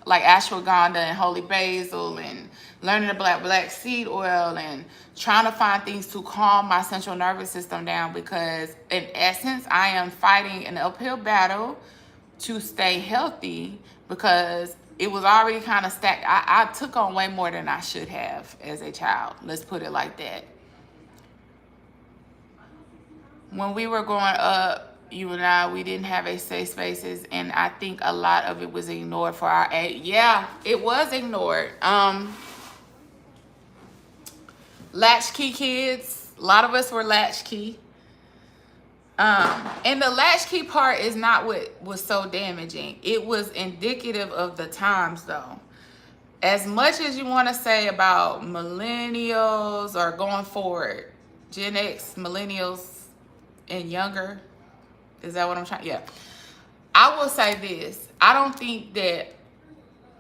like ashwagandha and holy basil, and learning about black seed oil, and trying to find things to calm my central nervous system down, because in essence I am fighting an uphill battle to stay healthy, because it was already kind of stacked. I took on way more than I should have as a child. Let's put it like that. When we were growing up, you and I, we didn't have a safe spaces, and I think a lot of it was ignored for our age. Yeah, it was ignored. Latchkey kids, a lot of us were latchkey. And the latchkey part is not what was so damaging. It was indicative of the times, though. As much as you want to say about millennials or going forward, Gen X, millennials, and younger, is that what I'm trying? Yeah. I will say this. I don't think that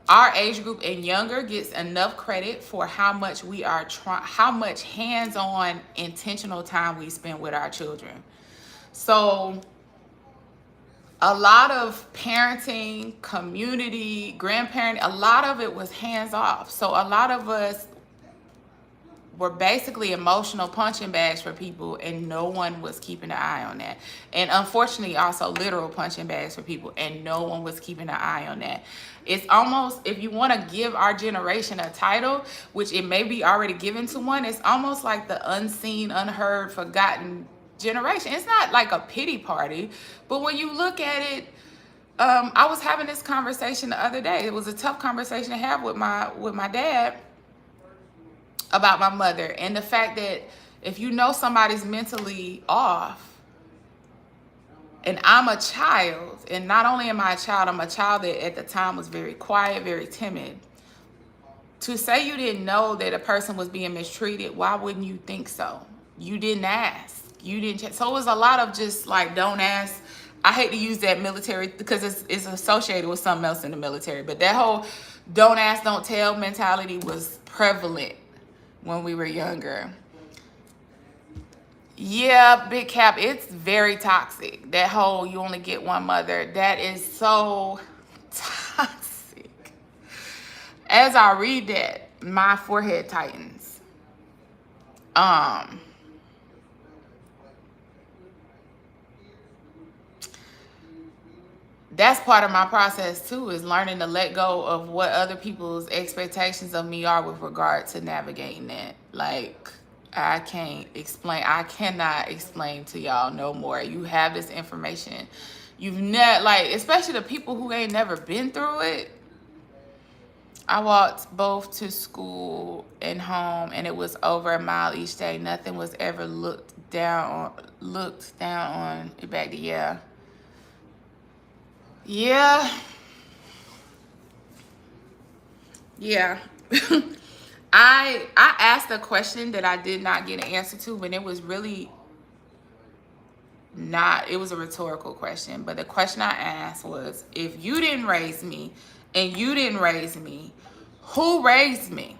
our age group and younger gets enough credit for how much we are trying, how much hands-on intentional time we spend with our children. So a lot of parenting, community, grandparenting, a lot of it was hands off. So a lot of us were basically emotional punching bags for people, and no one was keeping an eye on that. And unfortunately, also literal punching bags for people, and no one was keeping an eye on that. It's almost, if you want to give our generation a title, which it may be already given to one, it's almost like the unseen, unheard, forgotten generation. It's not like a pity party, but when you look at it, I was having this conversation the other day. It was a tough conversation to have with my dad about my mother, and the fact that if you know somebody's mentally off, and I'm a child, and not only am I a child, I'm a child that at the time was very quiet, very timid. To say you didn't know that a person was being mistreated, why wouldn't you think so? You didn't ask. You didn't check. So it was a lot of just like, don't ask. I hate to use that military because it's associated with something else in the military, but that whole don't ask, don't tell mentality was prevalent when we were younger. Yeah, big cap, it's very toxic. That whole you only get one mother, that is so toxic. As I read that, my forehead tightens. That's part of my process too, is learning to let go of what other people's expectations of me are with regard to navigating that. Like, I cannot explain to y'all no more. You have this information. You've never, like, especially the people who ain't never been through it. I walked both to school and home, and it was over a mile each day. Nothing was ever looked down on back to, yeah. I asked a question that I did not get an answer to, but it was really not, it was a rhetorical question. But the question I asked was, if you didn't raise me and you didn't raise me, who raised me?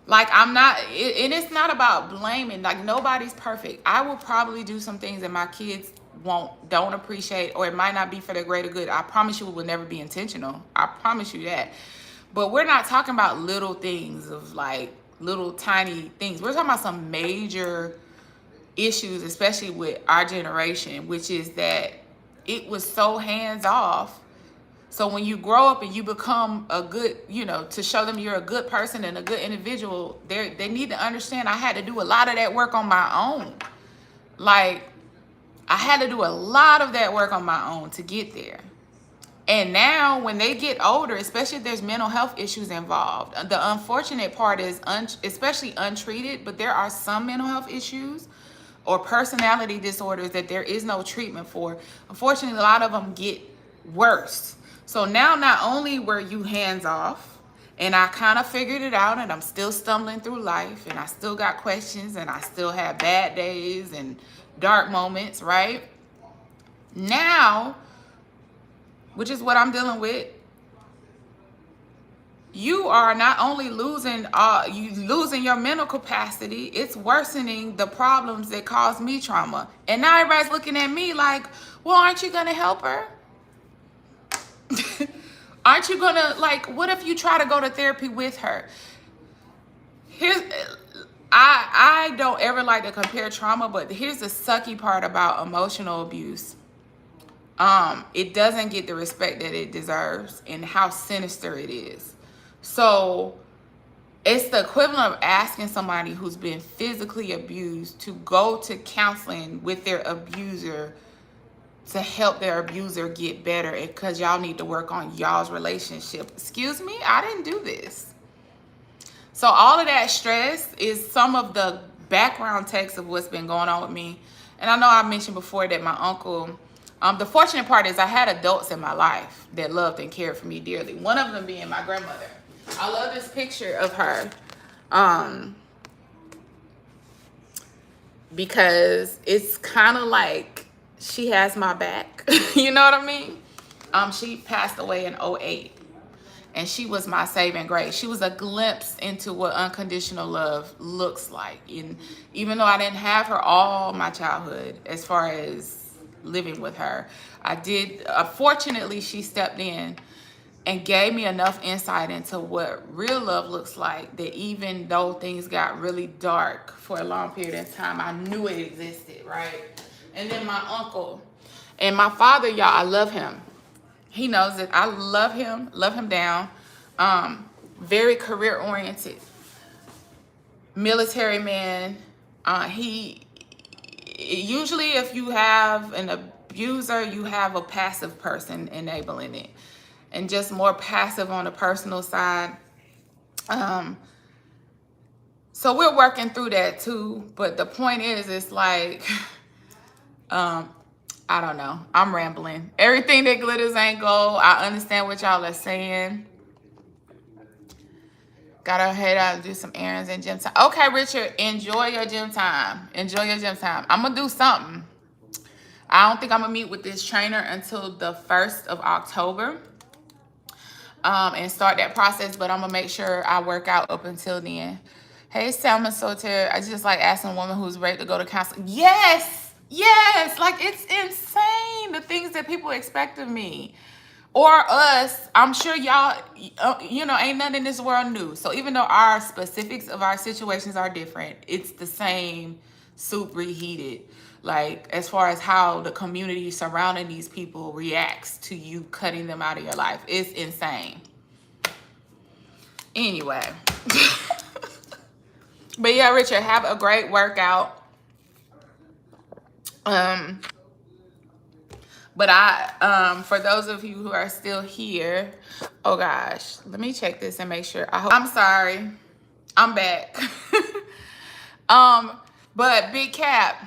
Like, I'm not, and it's not about blaming. Like, nobody's perfect. I will probably do some things that my kids don't appreciate, or it might not be for the greater good. I promise you it will never be intentional. I promise you that. But we're not talking about little things of like little tiny things. We're talking about some major issues, especially with our generation, which is that it was so hands off. So when you grow up and you become a good, to show them you're a good person and a good individual, they need to understand I had to do a lot of that work on my own. Like, I had to do a lot of that work on my own to get there. And now when they get older, especially if there's mental health issues involved, the unfortunate part is, especially untreated, but there are some mental health issues or personality disorders that there is no treatment for. Unfortunately, a lot of them get worse. So now not only were you hands off, and I kind of figured it out, and I'm still stumbling through life, and I still got questions, and I still have bad days and dark moments, right? Now, which is what I'm dealing with, you are not only losing your mental capacity, it's worsening the problems that caused me trauma. And now everybody's looking at me like, well, aren't you gonna help her? Aren't you gonna, like, what if you try to go to therapy with her? I don't ever like to compare trauma, but here's the sucky part about emotional abuse. It doesn't get the respect that it deserves, and how sinister it is. So it's the equivalent of asking somebody who's been physically abused to go to counseling with their abuser to help their abuser get better, because y'all need to work on y'all's relationship. Excuse me, I didn't do this. So all of that stress is some of the background text of what's been going on with me. And I know I mentioned before that my uncle, the fortunate part is I had adults in my life that loved and cared for me dearly. One of them being my grandmother. I love this picture of her because it's kind of like she has my back. You know what I mean? She passed away in '08. And she was my saving grace. She was a glimpse into what unconditional love looks like. And even though I didn't have her all my childhood, as far as living with her, I did. Fortunately, she stepped in and gave me enough insight into what real love looks like, that even though things got really dark for a long period of time, I knew it existed, right? And then my uncle and my father, y'all, I love him. He knows that I love him down. Very career oriented, military man. He usually, if you have an abuser, you have a passive person enabling it, and just more passive on the personal side. So we're working through that too. But the point is, it's like, I don't know. I'm rambling. Everything that glitters ain't gold. I understand what y'all are saying. Gotta head out and do some errands and gym time. Okay, Richard, enjoy your gym time. Enjoy your gym time. I'm gonna do something. I don't think I'm gonna meet with this trainer until the 1st of October. And start that process, but I'm gonna make sure I work out up until then. Hey, Salma Soter, I just like asking a woman who's ready to go to counseling. Yes, like it's insane the things that people expect of me or us. I'm sure y'all, ain't nothing in this world new. So even though our specifics of our situations are different, it's the same soup reheated. Like as far as how the community surrounding these people reacts to you cutting them out of your life, it's insane. Anyway, but yeah, Richard, have a great workout. But for those of you who are still here, oh gosh, let me check this and make sure. I'm sorry, I'm back. But Big Cap,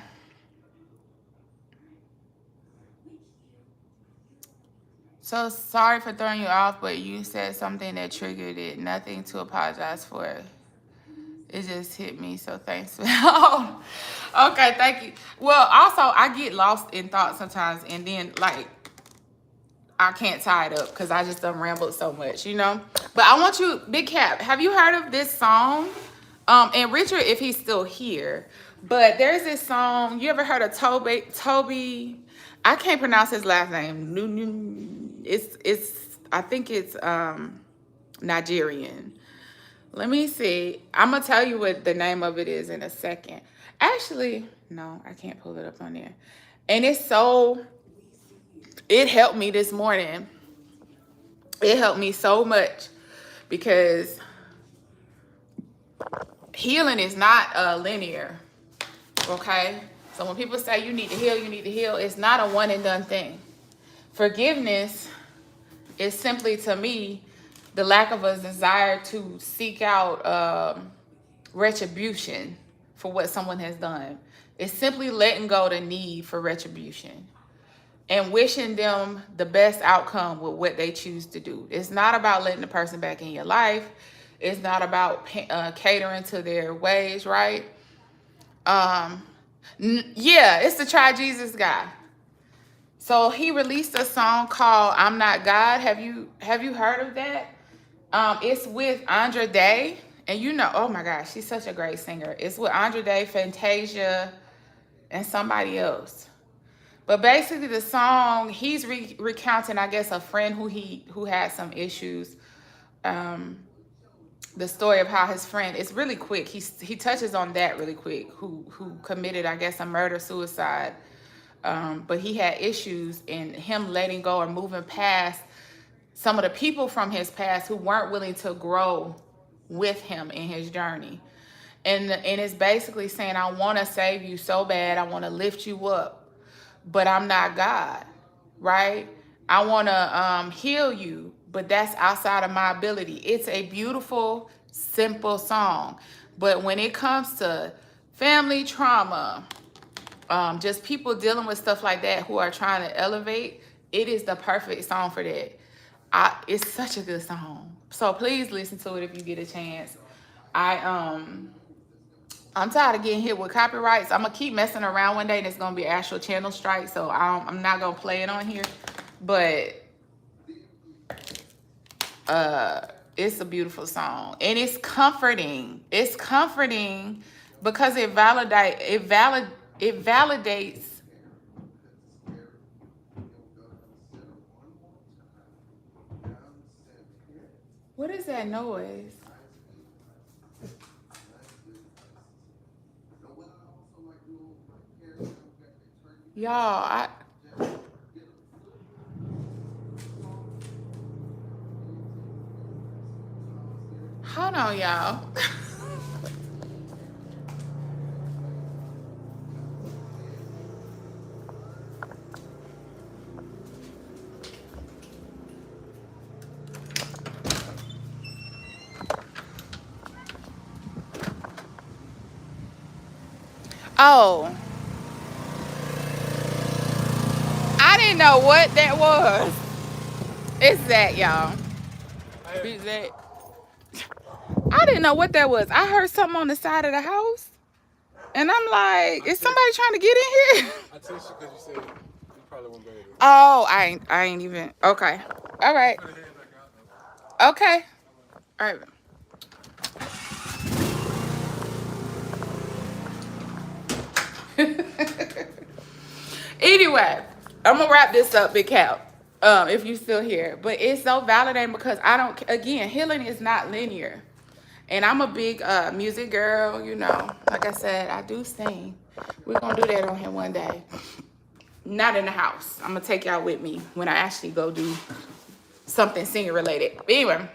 so sorry for throwing you off, but you said something that triggered it. Nothing to apologize for. It just hit me, so thanks. Oh, okay, thank you. Well, also, I get lost in thought sometimes, and then, like, I can't tie it up because I just done rambled so much, But I want you, Big Cap, have you heard of this song? And Richard, if he's still here. But there's this song, you ever heard of Toby? I can't pronounce his last name. I think it's Nigerian. Let me see. I'm going to tell you what the name of it is in a second. Actually, no, I can't pull it up on there. And it helped me this morning. It helped me so much because healing is not linear, okay? So when people say you need to heal, it's not a one and done thing. Forgiveness is simply, to me, the lack of a desire to seek out retribution for what someone has done. It's simply letting go the need for retribution and wishing them the best outcome with what they choose to do. It's not about letting the person back in your life. It's not about catering to their ways, right? Yeah, it's the Try Jesus guy. So he released a song called I'm Not God. Have you heard of that? It's with Andra Day, and oh my gosh, she's such a great singer. It's with Andra Day, Fantasia, and somebody else. But basically, the song, he's recounting, I guess, a friend who had some issues. The story of how his friend, it's really quick. He touches on that really quick. Who committed, I guess, a murder suicide. But he had issues, and him letting go or moving past some of the people from his past who weren't willing to grow with him in his journey. And it's basically saying, I want to save you so bad. I want to lift you up, but I'm not God, right? I want to heal you, but that's outside of my ability. It's a beautiful, simple song. But when it comes to family trauma, just people dealing with stuff like that who are trying to elevate, it is the perfect song for that. It's such a good song. So please listen to it if you get a chance. I'm tired of getting hit with copyrights. I'm gonna keep messing around one day and it's gonna be an actual channel strike. So I'm not gonna play it on here. But It's a beautiful song, and it's comforting. It's comforting because it validates. What is that noise? Y'all, hold on, y'all. Oh, I didn't know what that was. It's that, y'all. It's that. I didn't know what that was. I heard something on the side of the house, and I'm like, is somebody trying to get in here? I texted you because you said you probably won't be able to. Oh, I ain't even. Okay. All right. Okay. All right. Anyway, I'm gonna wrap this up, Big Cap. If you still here, but it's so validating because I don't. Again, healing is not linear, and I'm a big music girl. You know, like I said, I do sing. We're gonna do that on here one day. Not in the house. I'm gonna take y'all with me when I actually go do something singing related. But anyway.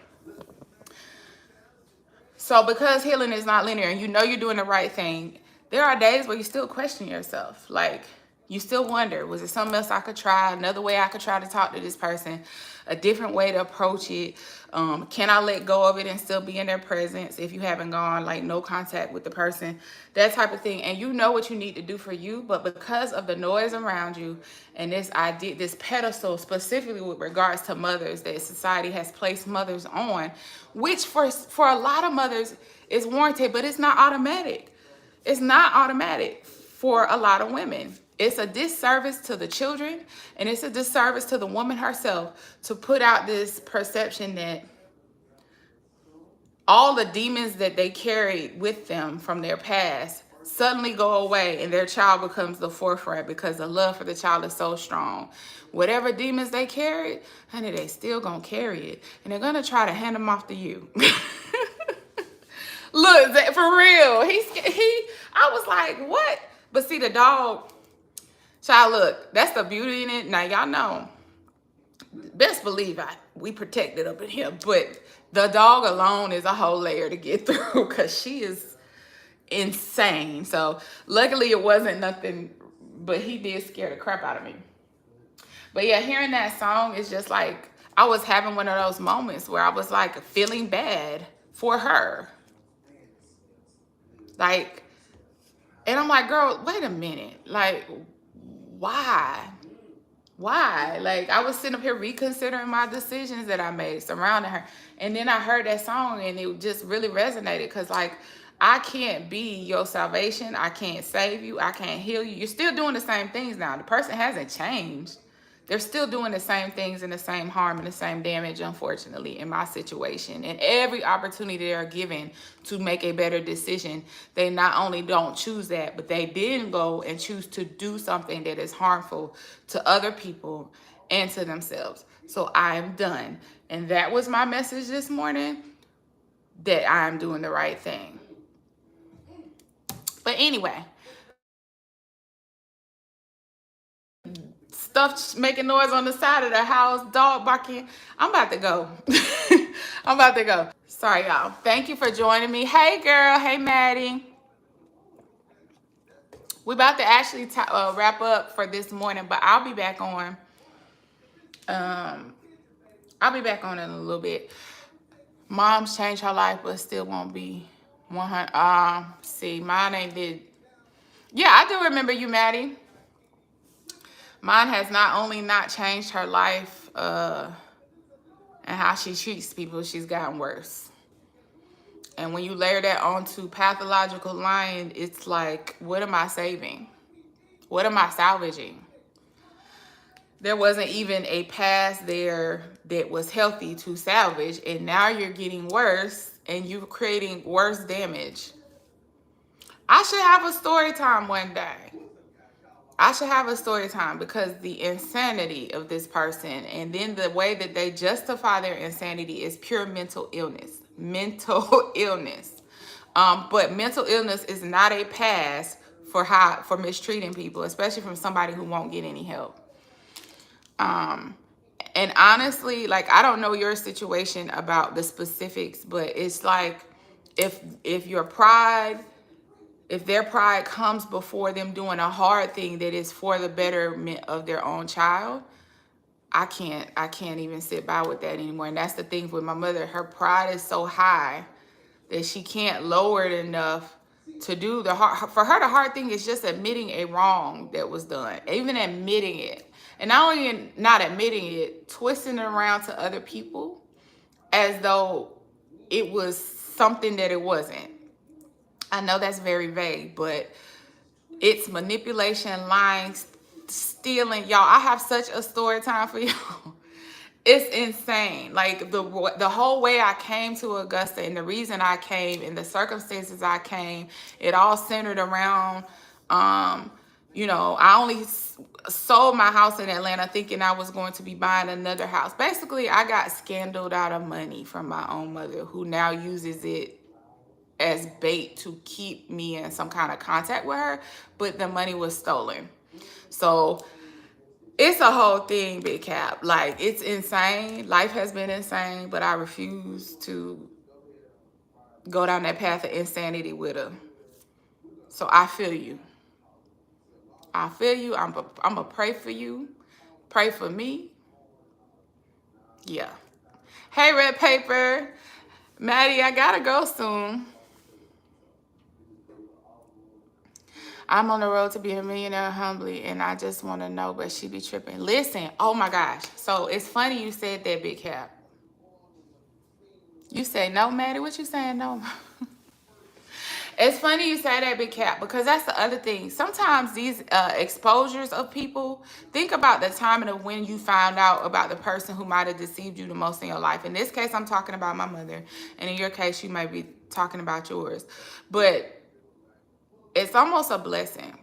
So because healing is not linear and you know you're doing the right thing, there are days where you still question yourself. Like you still wonder, was it something else I could try? Another way I could try to talk to this person? A different way to approach it? Can I let go of it and still be in their presence if you haven't gone like no contact with the person? That type of thing. And you know what you need to do for you, but because of the noise around you and this idea, this pedestal specifically with regards to mothers that society has placed mothers on, which for a lot of mothers is warranted, but it's not automatic. It's not automatic for a lot of women. It's a disservice to the children, and it's a disservice to the woman herself to put out this perception that all the demons that they carried with them from their past suddenly go away and their child becomes the forefront because the love for the child is so strong. Whatever demons they carried, honey, they still gonna carry it, and they're gonna try to hand them off to you. Look, for real, I was like, what? But see, the dog, child, look, that's the beauty in it. Now, y'all know, best believe we protected up in here, but the dog alone is a whole layer to get through because she is insane. So luckily it wasn't nothing, but he did scare the crap out of me. But yeah, hearing that song is just like, I was having one of those moments where I was like feeling bad for her. Like, and I'm like, girl, wait a minute. Like, why? Why? Like, I was sitting up here reconsidering my decisions that I made surrounding her. And then I heard that song and it just really resonated because, like, I can't be your salvation. I can't save you. I can't heal you. You're still doing the same things now. The person hasn't changed. They're still doing the same things and the same harm and the same damage, unfortunately, in my situation. And every opportunity they are given to make a better decision, they not only don't choose that, but they then go and choose to do something that is harmful to other people and to themselves. So I am done. And that was my message this morning, that I am doing the right thing. But anyway, stuff making noise on the side of the house, dog barking. I'm about to go. I'm about to go. Sorry, y'all. Thank you for joining me. Hey, girl. Hey, Maddie. We're about to actually wrap up for this morning, but I'll be back on. I'll be back on in a little bit. Mom's changed her life, but still won't be 100. See, mine ain't did. Yeah, I do remember you, Maddie. Mine has not only not changed her life and how she treats people, she's gotten worse. And when you layer that onto pathological lying, it's like, what am I saving? What am I salvaging? there wasn't even a past there that was healthy to salvage, and now you're getting worse and you're creating worse damage. I should have a story time one day. I should have a story time, because the insanity of this person, and then the way that they justify their insanity, is pure mental illness. Mental illness. But mental illness is not a pass for mistreating people, especially from somebody who won't get any help. And honestly, like, I don't know your situation about the specifics, but it's like, if your pride, if their pride comes before them doing a hard thing that is for the betterment of their own child, I can't even sit by with that anymore. And that's the thing with my mother. Her pride is so high that she can't lower it enough to do the hard. For her, the hard thing is just admitting a wrong that was done, even admitting it. And not only not admitting it, twisting it around to other people as though it was something that it wasn't. I know that's very vague, but it's manipulation, lying, stealing. Y'all, I have such a story time for y'all. It's insane. Like, the whole way I came to Augusta, and the reason I came, and the circumstances I came, it all centered around, you know, I only sold my house in Atlanta thinking I was going to be buying another house. Basically, I got scandaled out of money from my own mother, who now uses it as bait to keep me in some kind of contact with her, but the money was stolen. So it's a whole thing, Big Cap. Like, it's insane. Life has been insane, but I refuse to go down that path of insanity with her. So I feel you. I feel you. I'm gonna pray for you. Pray for me. Yeah. Hey, Red Paper. Maddie, I gotta go soon. I'm on the road to being a millionaire humbly, and I just want to know, but she be tripping. Listen, oh my gosh. So it's funny you said that, Big Cap. You say no, Maddie? What you saying no? It's funny you say that, Big Cap, because that's the other thing. Sometimes these exposures of people, think about the time and when you found out about the person who might have deceived you the most in your life. In this case, I'm talking about my mother, and in your case, you might be talking about yours. But it's almost a blessing.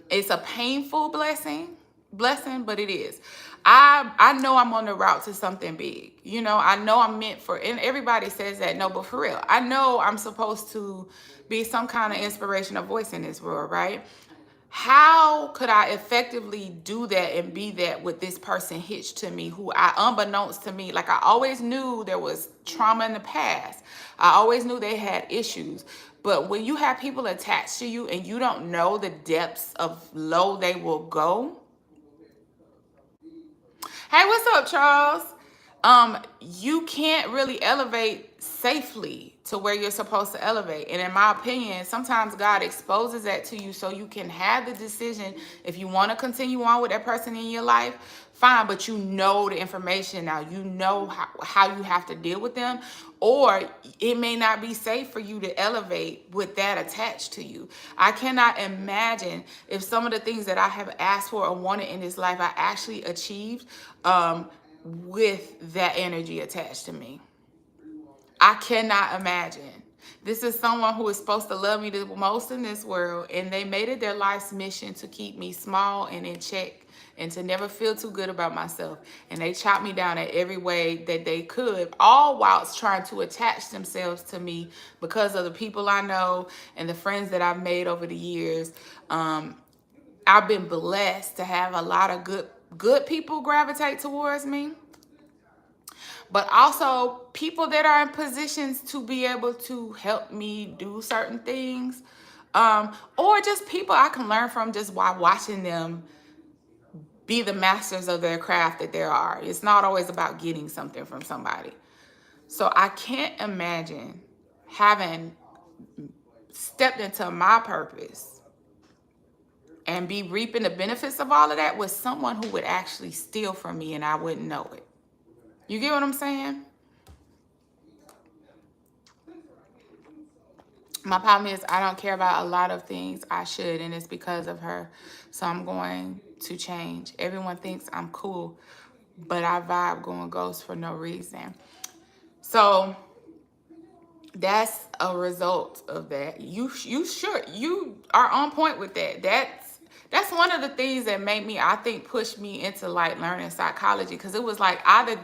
It's a painful blessing, but it is. I know I'm on the route to something big. You know, I know I'm meant for, and everybody says that, no, but for real, I know I'm supposed to be some kind of inspirational voice in this world, right? How could I effectively do that and be that with this person hitched to me, who unbeknownst to me, like, I always knew there was trauma in the past. I always knew they had issues. But when you have people attached to you and you don't know the depths of low they will go. Hey, what's up, Charles? You can't really elevate safely to where you're supposed to elevate. And in my opinion, sometimes God exposes that to you so you can have the decision. If you want to continue on with that person in your life, fine, but you know the information now. You know how you have to deal with them. Or it may not be safe for you to elevate with that attached to you. I cannot imagine if some of the things that I have asked for or wanted in this life I actually achieved with that energy attached to me. I cannot imagine. This is someone who is supposed to love me the most in this world, and they made it their life's mission to keep me small and in check and to never feel too good about myself. And they chopped me down in every way that they could, all whilst trying to attach themselves to me because of the people I know and the friends that I've made over the years. I've been blessed to have a lot of good people gravitate towards me, but also people that are in positions to be able to help me do certain things, or just people I can learn from just while watching them be the masters of their craft that they are. It's not always about getting something from somebody. So I can't imagine having stepped into my purpose and be reaping the benefits of all of that with someone who would actually steal from me and I wouldn't know it. You get what I'm saying? My problem is I don't care about a lot of things I should, and it's because of her. So I'm going to change. Everyone thinks I'm cool, but I vibe going ghost for no reason. So that's a result of that. You are on point with that. That's one of the things that made me, I think, push me into like learning psychology, because it was like either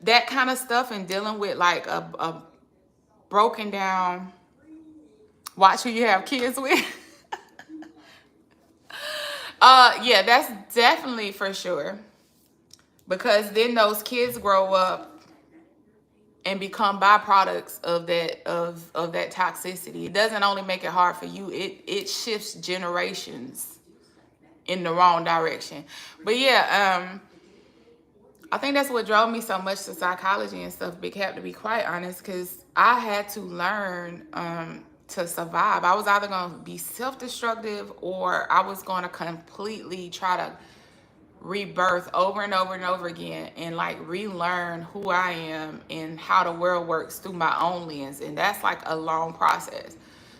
that kind of stuff and dealing with like a broken down, watch who you have kids with. Yeah, that's definitely for sure, because then those kids grow up and become byproducts of that toxicity. It doesn't only make it hard for you, it shifts generations in the wrong direction. But yeah, I think that's what drove me so much to psychology and stuff, Big Cap, to be quite honest, because I had to learn to survive. I was either going to be self-destructive, or I was going to completely try to rebirth over and over and over again and like relearn who I am and how the world works through my own lens. And that's like a long process.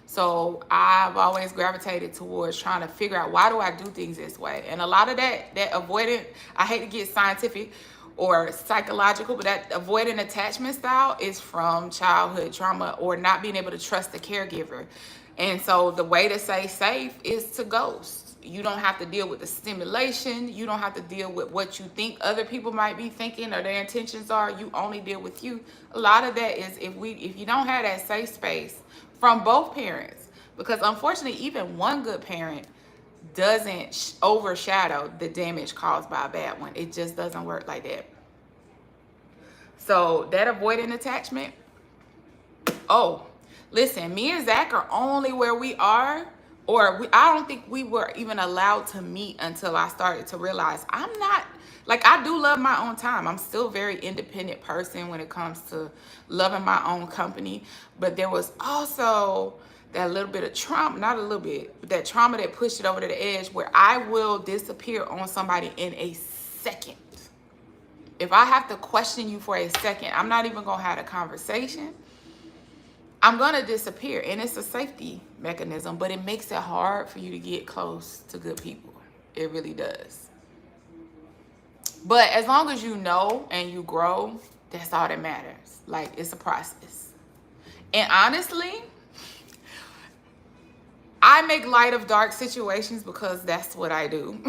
So I've always gravitated towards trying to figure out, why do I do things this way? And a lot of that avoidant, I hate to get scientific or psychological, but that avoidant attachment style is from childhood trauma or not being able to trust the caregiver. And so the way to stay safe is to ghost. You don't have to deal with the stimulation. You don't have to deal with what you think other people might be thinking or their intentions are. You only deal with you. A lot of that is if you don't have that safe space from both parents, because unfortunately even one good parent doesn't overshadow the damage caused by a bad one. It just doesn't work like that. So that avoidant attachment, oh, listen, me and Zach are only where we are, or I don't think we were even allowed to meet until I started to realize I'm not, like, I do love my own time. I'm still a very independent person when it comes to loving my own company. But there was also that little bit of trauma, not a little bit, but that trauma that pushed it over to the edge where I will disappear on somebody in a second. If I have to question you for a second, I'm not even going to have a conversation. I'm going to disappear. And it's a safety mechanism, but it makes it hard for you to get close to good people. It really does. But as long as you know and you grow, that's all that matters. Like, it's a process. And honestly, I make light of dark situations because that's what I do.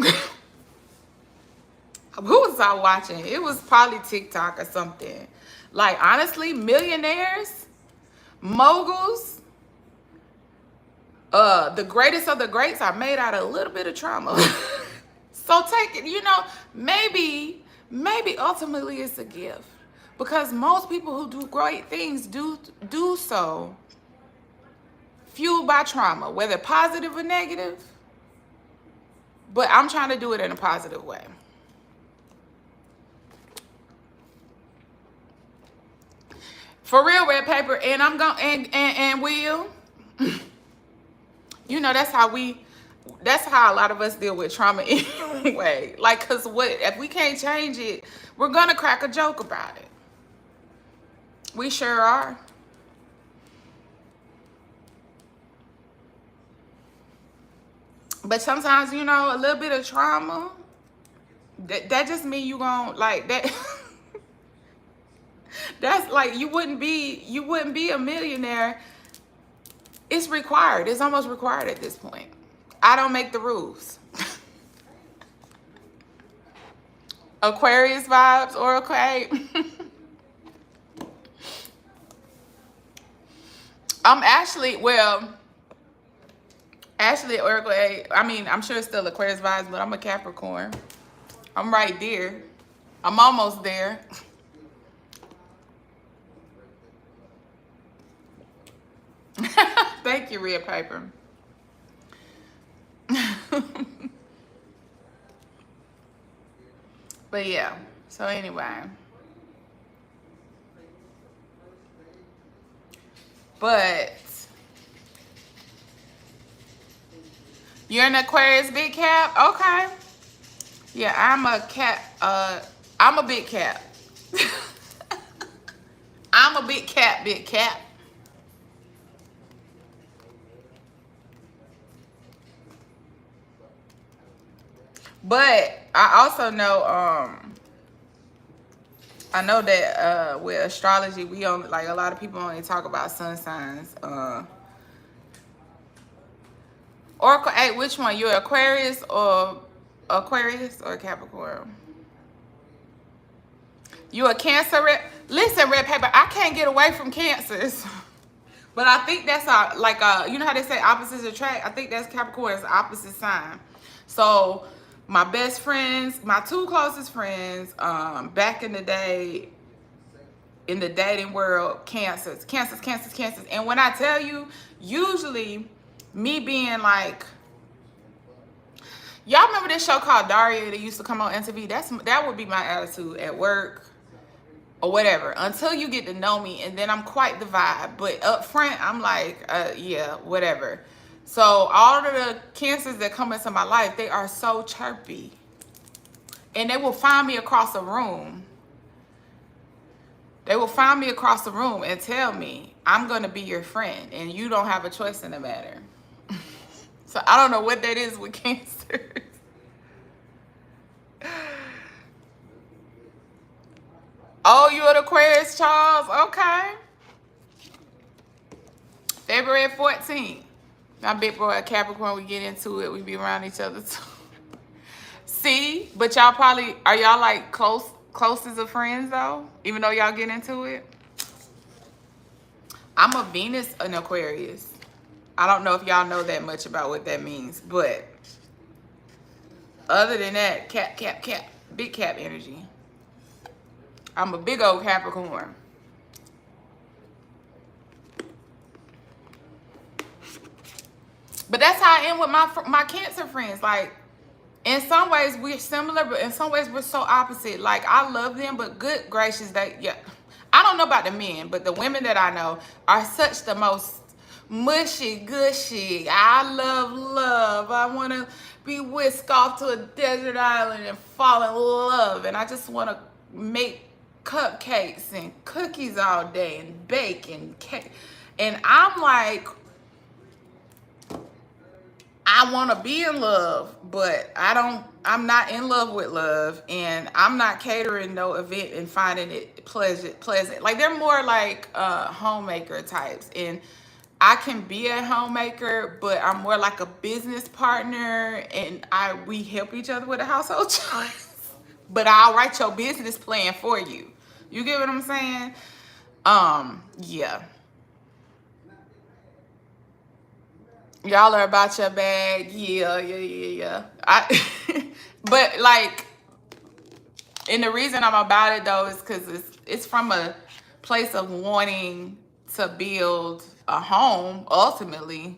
Who was I watching? It was probably TikTok or something. Like, honestly, millionaires, moguls, the greatest of the greats are made out of a little bit of trauma. So take it, maybe ultimately it's a gift. Because most people who do great things do so fueled by trauma, whether positive or negative. But I'm trying to do it in a positive way. For real, Red Paper, and I'm going and Will. That's how a lot of us deal with trauma anyway. Like, cause if we can't change it, we're gonna crack a joke about it. We sure are. But sometimes, a little bit of trauma, that just means you gon' like that. That's like, you wouldn't be a millionaire. It's required. It's almost required at this point. I don't make the rules. Aquarius vibes, Oracle 8. I'm actually Oracle 8. I mean, I'm sure it's still Aquarius vibes, but I'm a Capricorn. I'm right there. I'm almost there. Thank you, Red Piper. But yeah, so anyway. But you're an Aquarius, Big Cap? Okay. Yeah, I'm a cat. I'm a big cap. I'm a big cap, Big Cap. But I also know, I know that with astrology, we only, like, a lot of people only talk about sun signs. Oracle, hey, which one? You're Aquarius or Capricorn? You a Cancer? Listen, Red Paper, I can't get away from Cancers. But I think that's you know how they say opposites attract? I think that's Capricorn's opposite sign. So my best friends, my two closest friends, back in the day, in the dating world, Cancers. And when I tell you, usually me being like, y'all remember this show called Daria that used to come on MTV? That would be my attitude at work or whatever, until you get to know me, and then I'm quite the vibe. But up front, I'm like, yeah, whatever. So all of the Cancers that come into my life, they are so chirpy. And they will find me across a room. They will find me across the room and tell me, I'm going to be your friend, and you don't have a choice in the matter. So I don't know what that is with Cancers. Oh, you're an Aquarius, Charles? Okay. February 14th. My big boy Capricorn, we get into it. We be around each other too. See? But y'all probably, are y'all like closest of friends though? Even though y'all get into it? I'm a Venus and Aquarius. I don't know if y'all know that much about what that means. But other than that, cap. Big cap energy. I'm a big old Capricorn. But that's how I am with my Cancer friends. Like, in some ways we're similar, but in some ways we're so opposite. Like, I love them, but good gracious, yeah. I don't know about the men, but the women that I know are such the most mushy, gushy. I love. I want to be whisked off to a desert island and fall in love. And I just want to make cupcakes and cookies all day and bake and cake. And I'm like, I want to be in love, but I'm not in love with love, and I'm not catering no event and finding it pleasant. Like, they're more like homemaker types, and I can be a homemaker, but I'm more like a business partner, and we help each other with the household chores. But I'll write your business plan for you. You get what I'm saying? Yeah. Y'all are about your bag. Yeah. But like, and the reason I'm about it though is because it's from a place of wanting to build a home ultimately,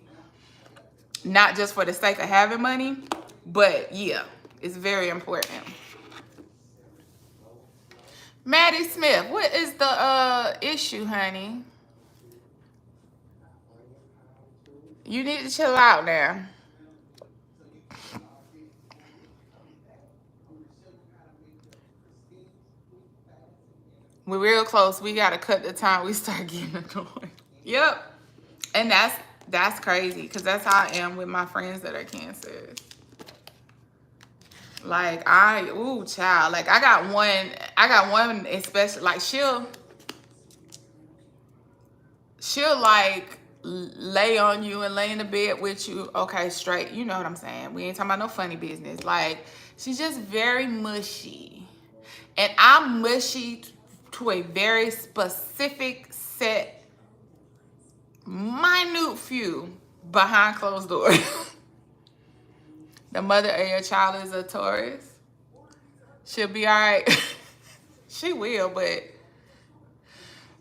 not just for the sake of having money. But yeah, it's very important. Maddie Smith, what is the issue, honey? You need to chill out now. We're real close. We gotta cut the time we start getting annoyed. Yep. And that's crazy, because that's how I am with my friends that are Cancers. Like, child. Like, I got one especially, like, she'll like lay on you and lay in the bed with you. Okay, straight. You know what I'm saying? We ain't talking about no funny business. Like, she's just very mushy. And I'm mushy to a very specific set, minute few behind closed doors. The mother of your child is a Taurus. She'll be all right. She will, but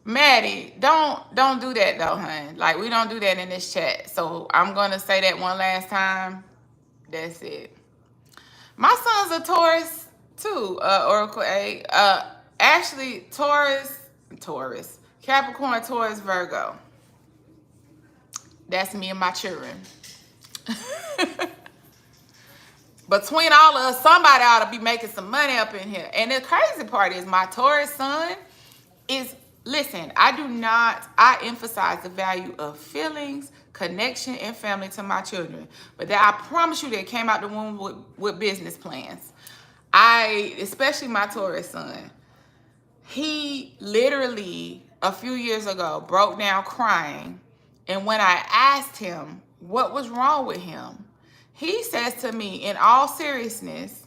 Maddie, don't do that though, hun. Like, we don't do that in this chat. So I'm gonna say that one last time. That's it. My son's a Taurus too, Oracle A. Actually, Taurus, Capricorn, Taurus, Virgo. That's me and my children. Between all of us, somebody ought to be making some money up in here. And the crazy part is my Taurus son is listen, I emphasize the value of feelings, connection, and family to my children. But that I promise you they came out the womb with business plans. Especially my Taurus son, he literally a few years ago broke down crying. And when I asked him what was wrong with him, he says to me in all seriousness,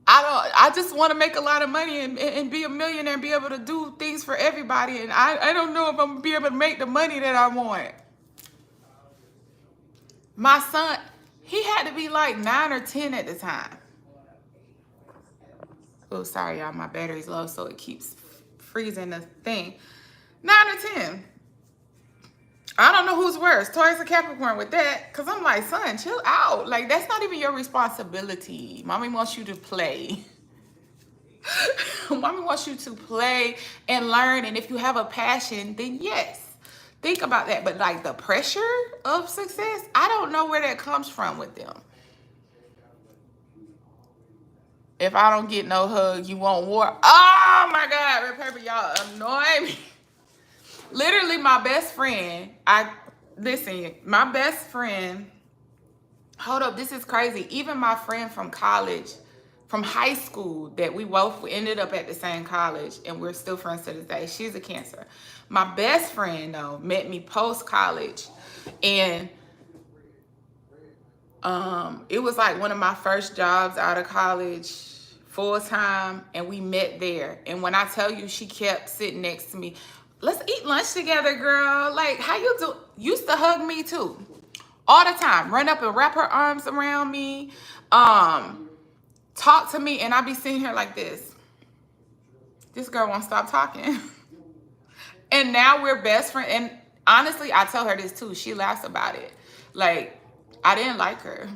I just want to make a lot of money and be a millionaire and be able to do things for everybody. And I don't know if I'm going to be able to make the money that I want. My son, he had to be like 9 or 10 at the time. Oh, sorry, y'all. My battery's low, so it keeps freezing the thing. 9 or 10. I don't know who's worse, Taurus or Capricorn with that. Because I'm like, son, chill out. Like, that's not even your responsibility. Mommy wants you to play. Mommy wants you to play and learn. And if you have a passion, then yes. Think about that. But like the pressure of success, I don't know where that comes from with them. If I don't get no hug, you want war. Oh my God, red paper, y'all annoy me. Literally, my best friend, my best friend, hold up, this is crazy. Even my friend from college, from high school, that we both ended up at the same college and we're still friends to this day. She's a Cancer. My best friend, though, met me post-college, and it was like one of my first jobs out of college, full-time, and we met there. And when I tell you, she kept sitting next to me. Let's eat lunch together, girl. Like, how you do? Used to hug me too, all the time. Run up and wrap her arms around me, talk to me, and I be sitting here like this. This girl won't stop talking. And now we're best friends. And honestly, I tell her this too. She laughs about it. Like, I didn't like her.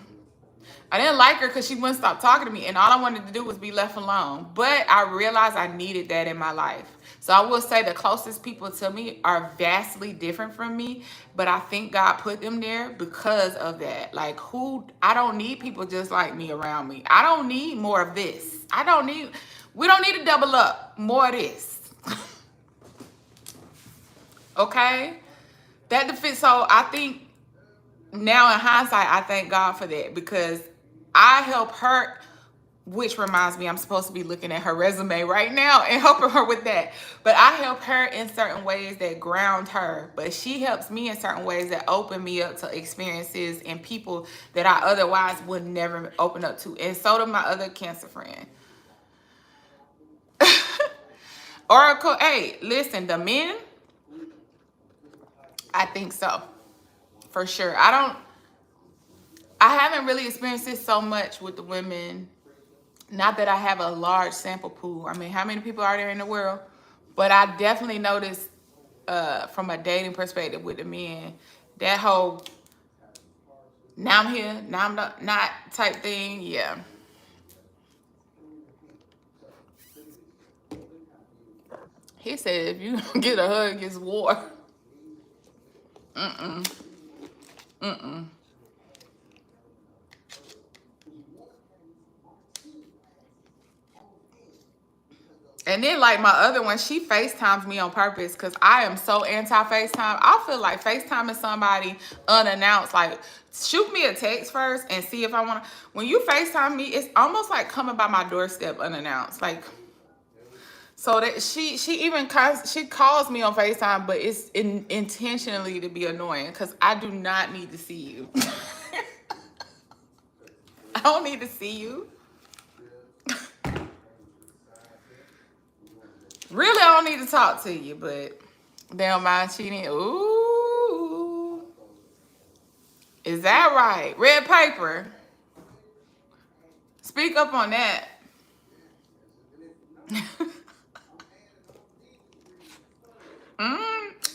I didn't like her because she wouldn't stop talking to me. And all I wanted to do was be left alone. But I realized I needed that in my life. So I will say the closest people to me are vastly different from me. But I think God put them there because of that. Like, I don't need people just like me around me. I don't need more of this. We don't need to double up. More of this. Okay? That defeats. So I think now in hindsight, I thank God for that, because I help her, which reminds me, I'm supposed to be looking at her resume right now and helping her with that. But I help her in certain ways that ground her. But she helps me in certain ways that open me up to experiences and people that I otherwise would never open up to. And so do my other Cancer friend. Oracle, hey, listen, the men, I think so. For sure. I haven't really experienced this so much with the women. Not that I have a large sample pool. I mean, how many people are there in the world? But I definitely noticed from a dating perspective with the men, that whole now I'm here, now I'm not type thing. Yeah. He said if you don't get a hug, it's war. And then, like, my other one, she FaceTimes me on purpose because I am so anti-FaceTime. I feel like FaceTiming somebody unannounced, like, shoot me a text first and see if I want to. When you FaceTime me, it's almost like coming by my doorstep unannounced. Like, so that she calls me on FaceTime, but it's intentionally to be annoying because I do not need to see you. I don't need to see you. Really, I don't need to talk to you, but they don't mind cheating. Ooh. Is that right? Red paper. Speak up on that.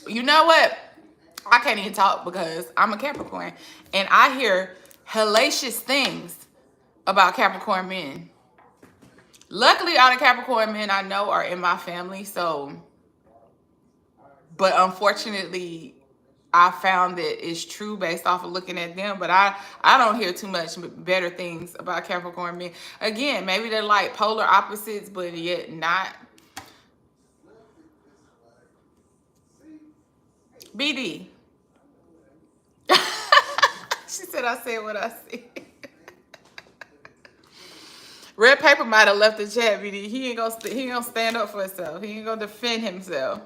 You know what? I can't even talk because I'm a Capricorn. And I hear hellacious things about Capricorn men. Luckily, all the Capricorn men I know are in my family, so. But unfortunately, I found that it's true based off of looking at them, but I don't hear too much better things about Capricorn men. Again, maybe they're like polar opposites, but yet not. BD. She said I said what I said. Red Paper might have left the chat, BD. He ain't gonna stand up for himself. He ain't gonna defend himself.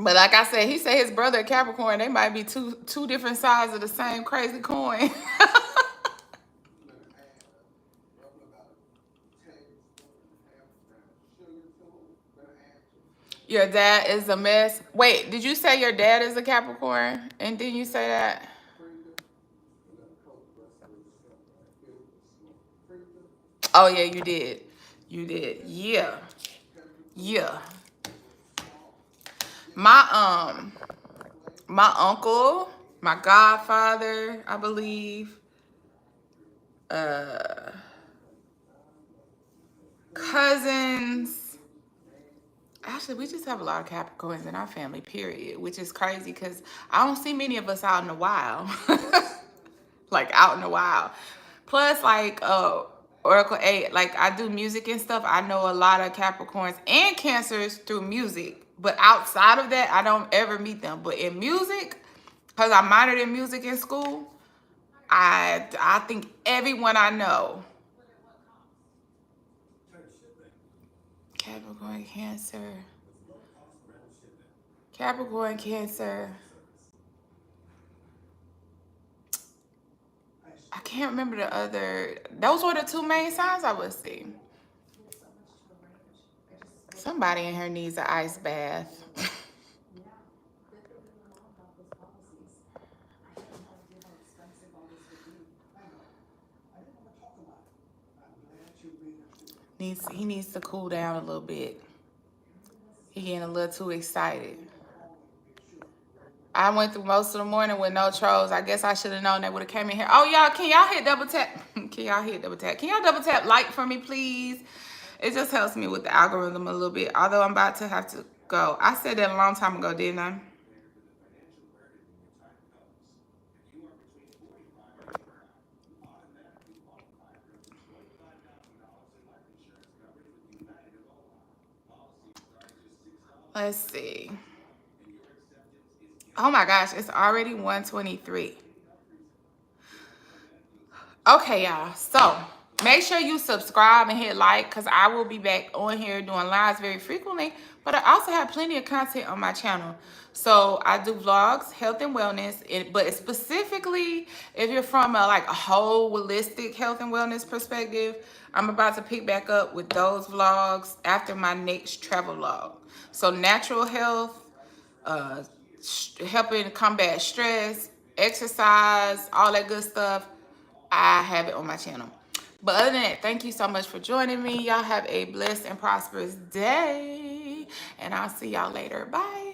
But like I said, he said his brother Capricorn, they might be two different sides of the same crazy coin. Your dad is a mess. Wait, did you say your dad is a Capricorn? And didn't you say that? Oh yeah, you did. You did. Yeah. Yeah. My uncle, my godfather, I believe, cousins. Actually, we just have a lot of Capricorns in our family, period, which is crazy because I don't see many of us out in the wild. Like out in the wild. Plus, like Oracle 8, like I do music and stuff. I know a lot of Capricorns and Cancers through music. But outside of that, I don't ever meet them. But in music, because I minored in music in school, I think everyone I know. Capricorn, Cancer. Capricorn, Cancer. I can't remember the other. Those were the two main signs I would see. Somebody in here needs an ice bath. He needs to cool down a little bit. He getting a little too excited. I went through most of the morning with no trolls. I guess I should have known they would have came in here. Oh, y'all, can y'all hit double tap? Can y'all hit double tap? Can y'all double tap like for me, please? It just helps me with the algorithm a little bit. Although I'm about to have to go. I said that a long time ago, didn't I? Let's see. Oh my gosh, it's already 1:23. Okay, y'all. So make sure you subscribe and hit like because I will be back on here doing lives very frequently. But I also have plenty of content on my channel. So I do vlogs, health and wellness, but specifically if you're from a whole holistic health and wellness perspective, I'm about to pick back up with those vlogs after my next travel vlog. So natural health, helping combat stress, exercise, all that good stuff. I have it on my channel. But other than that, thank you so much for joining me. Y'all have a blessed and prosperous day. And I'll see y'all later. Bye.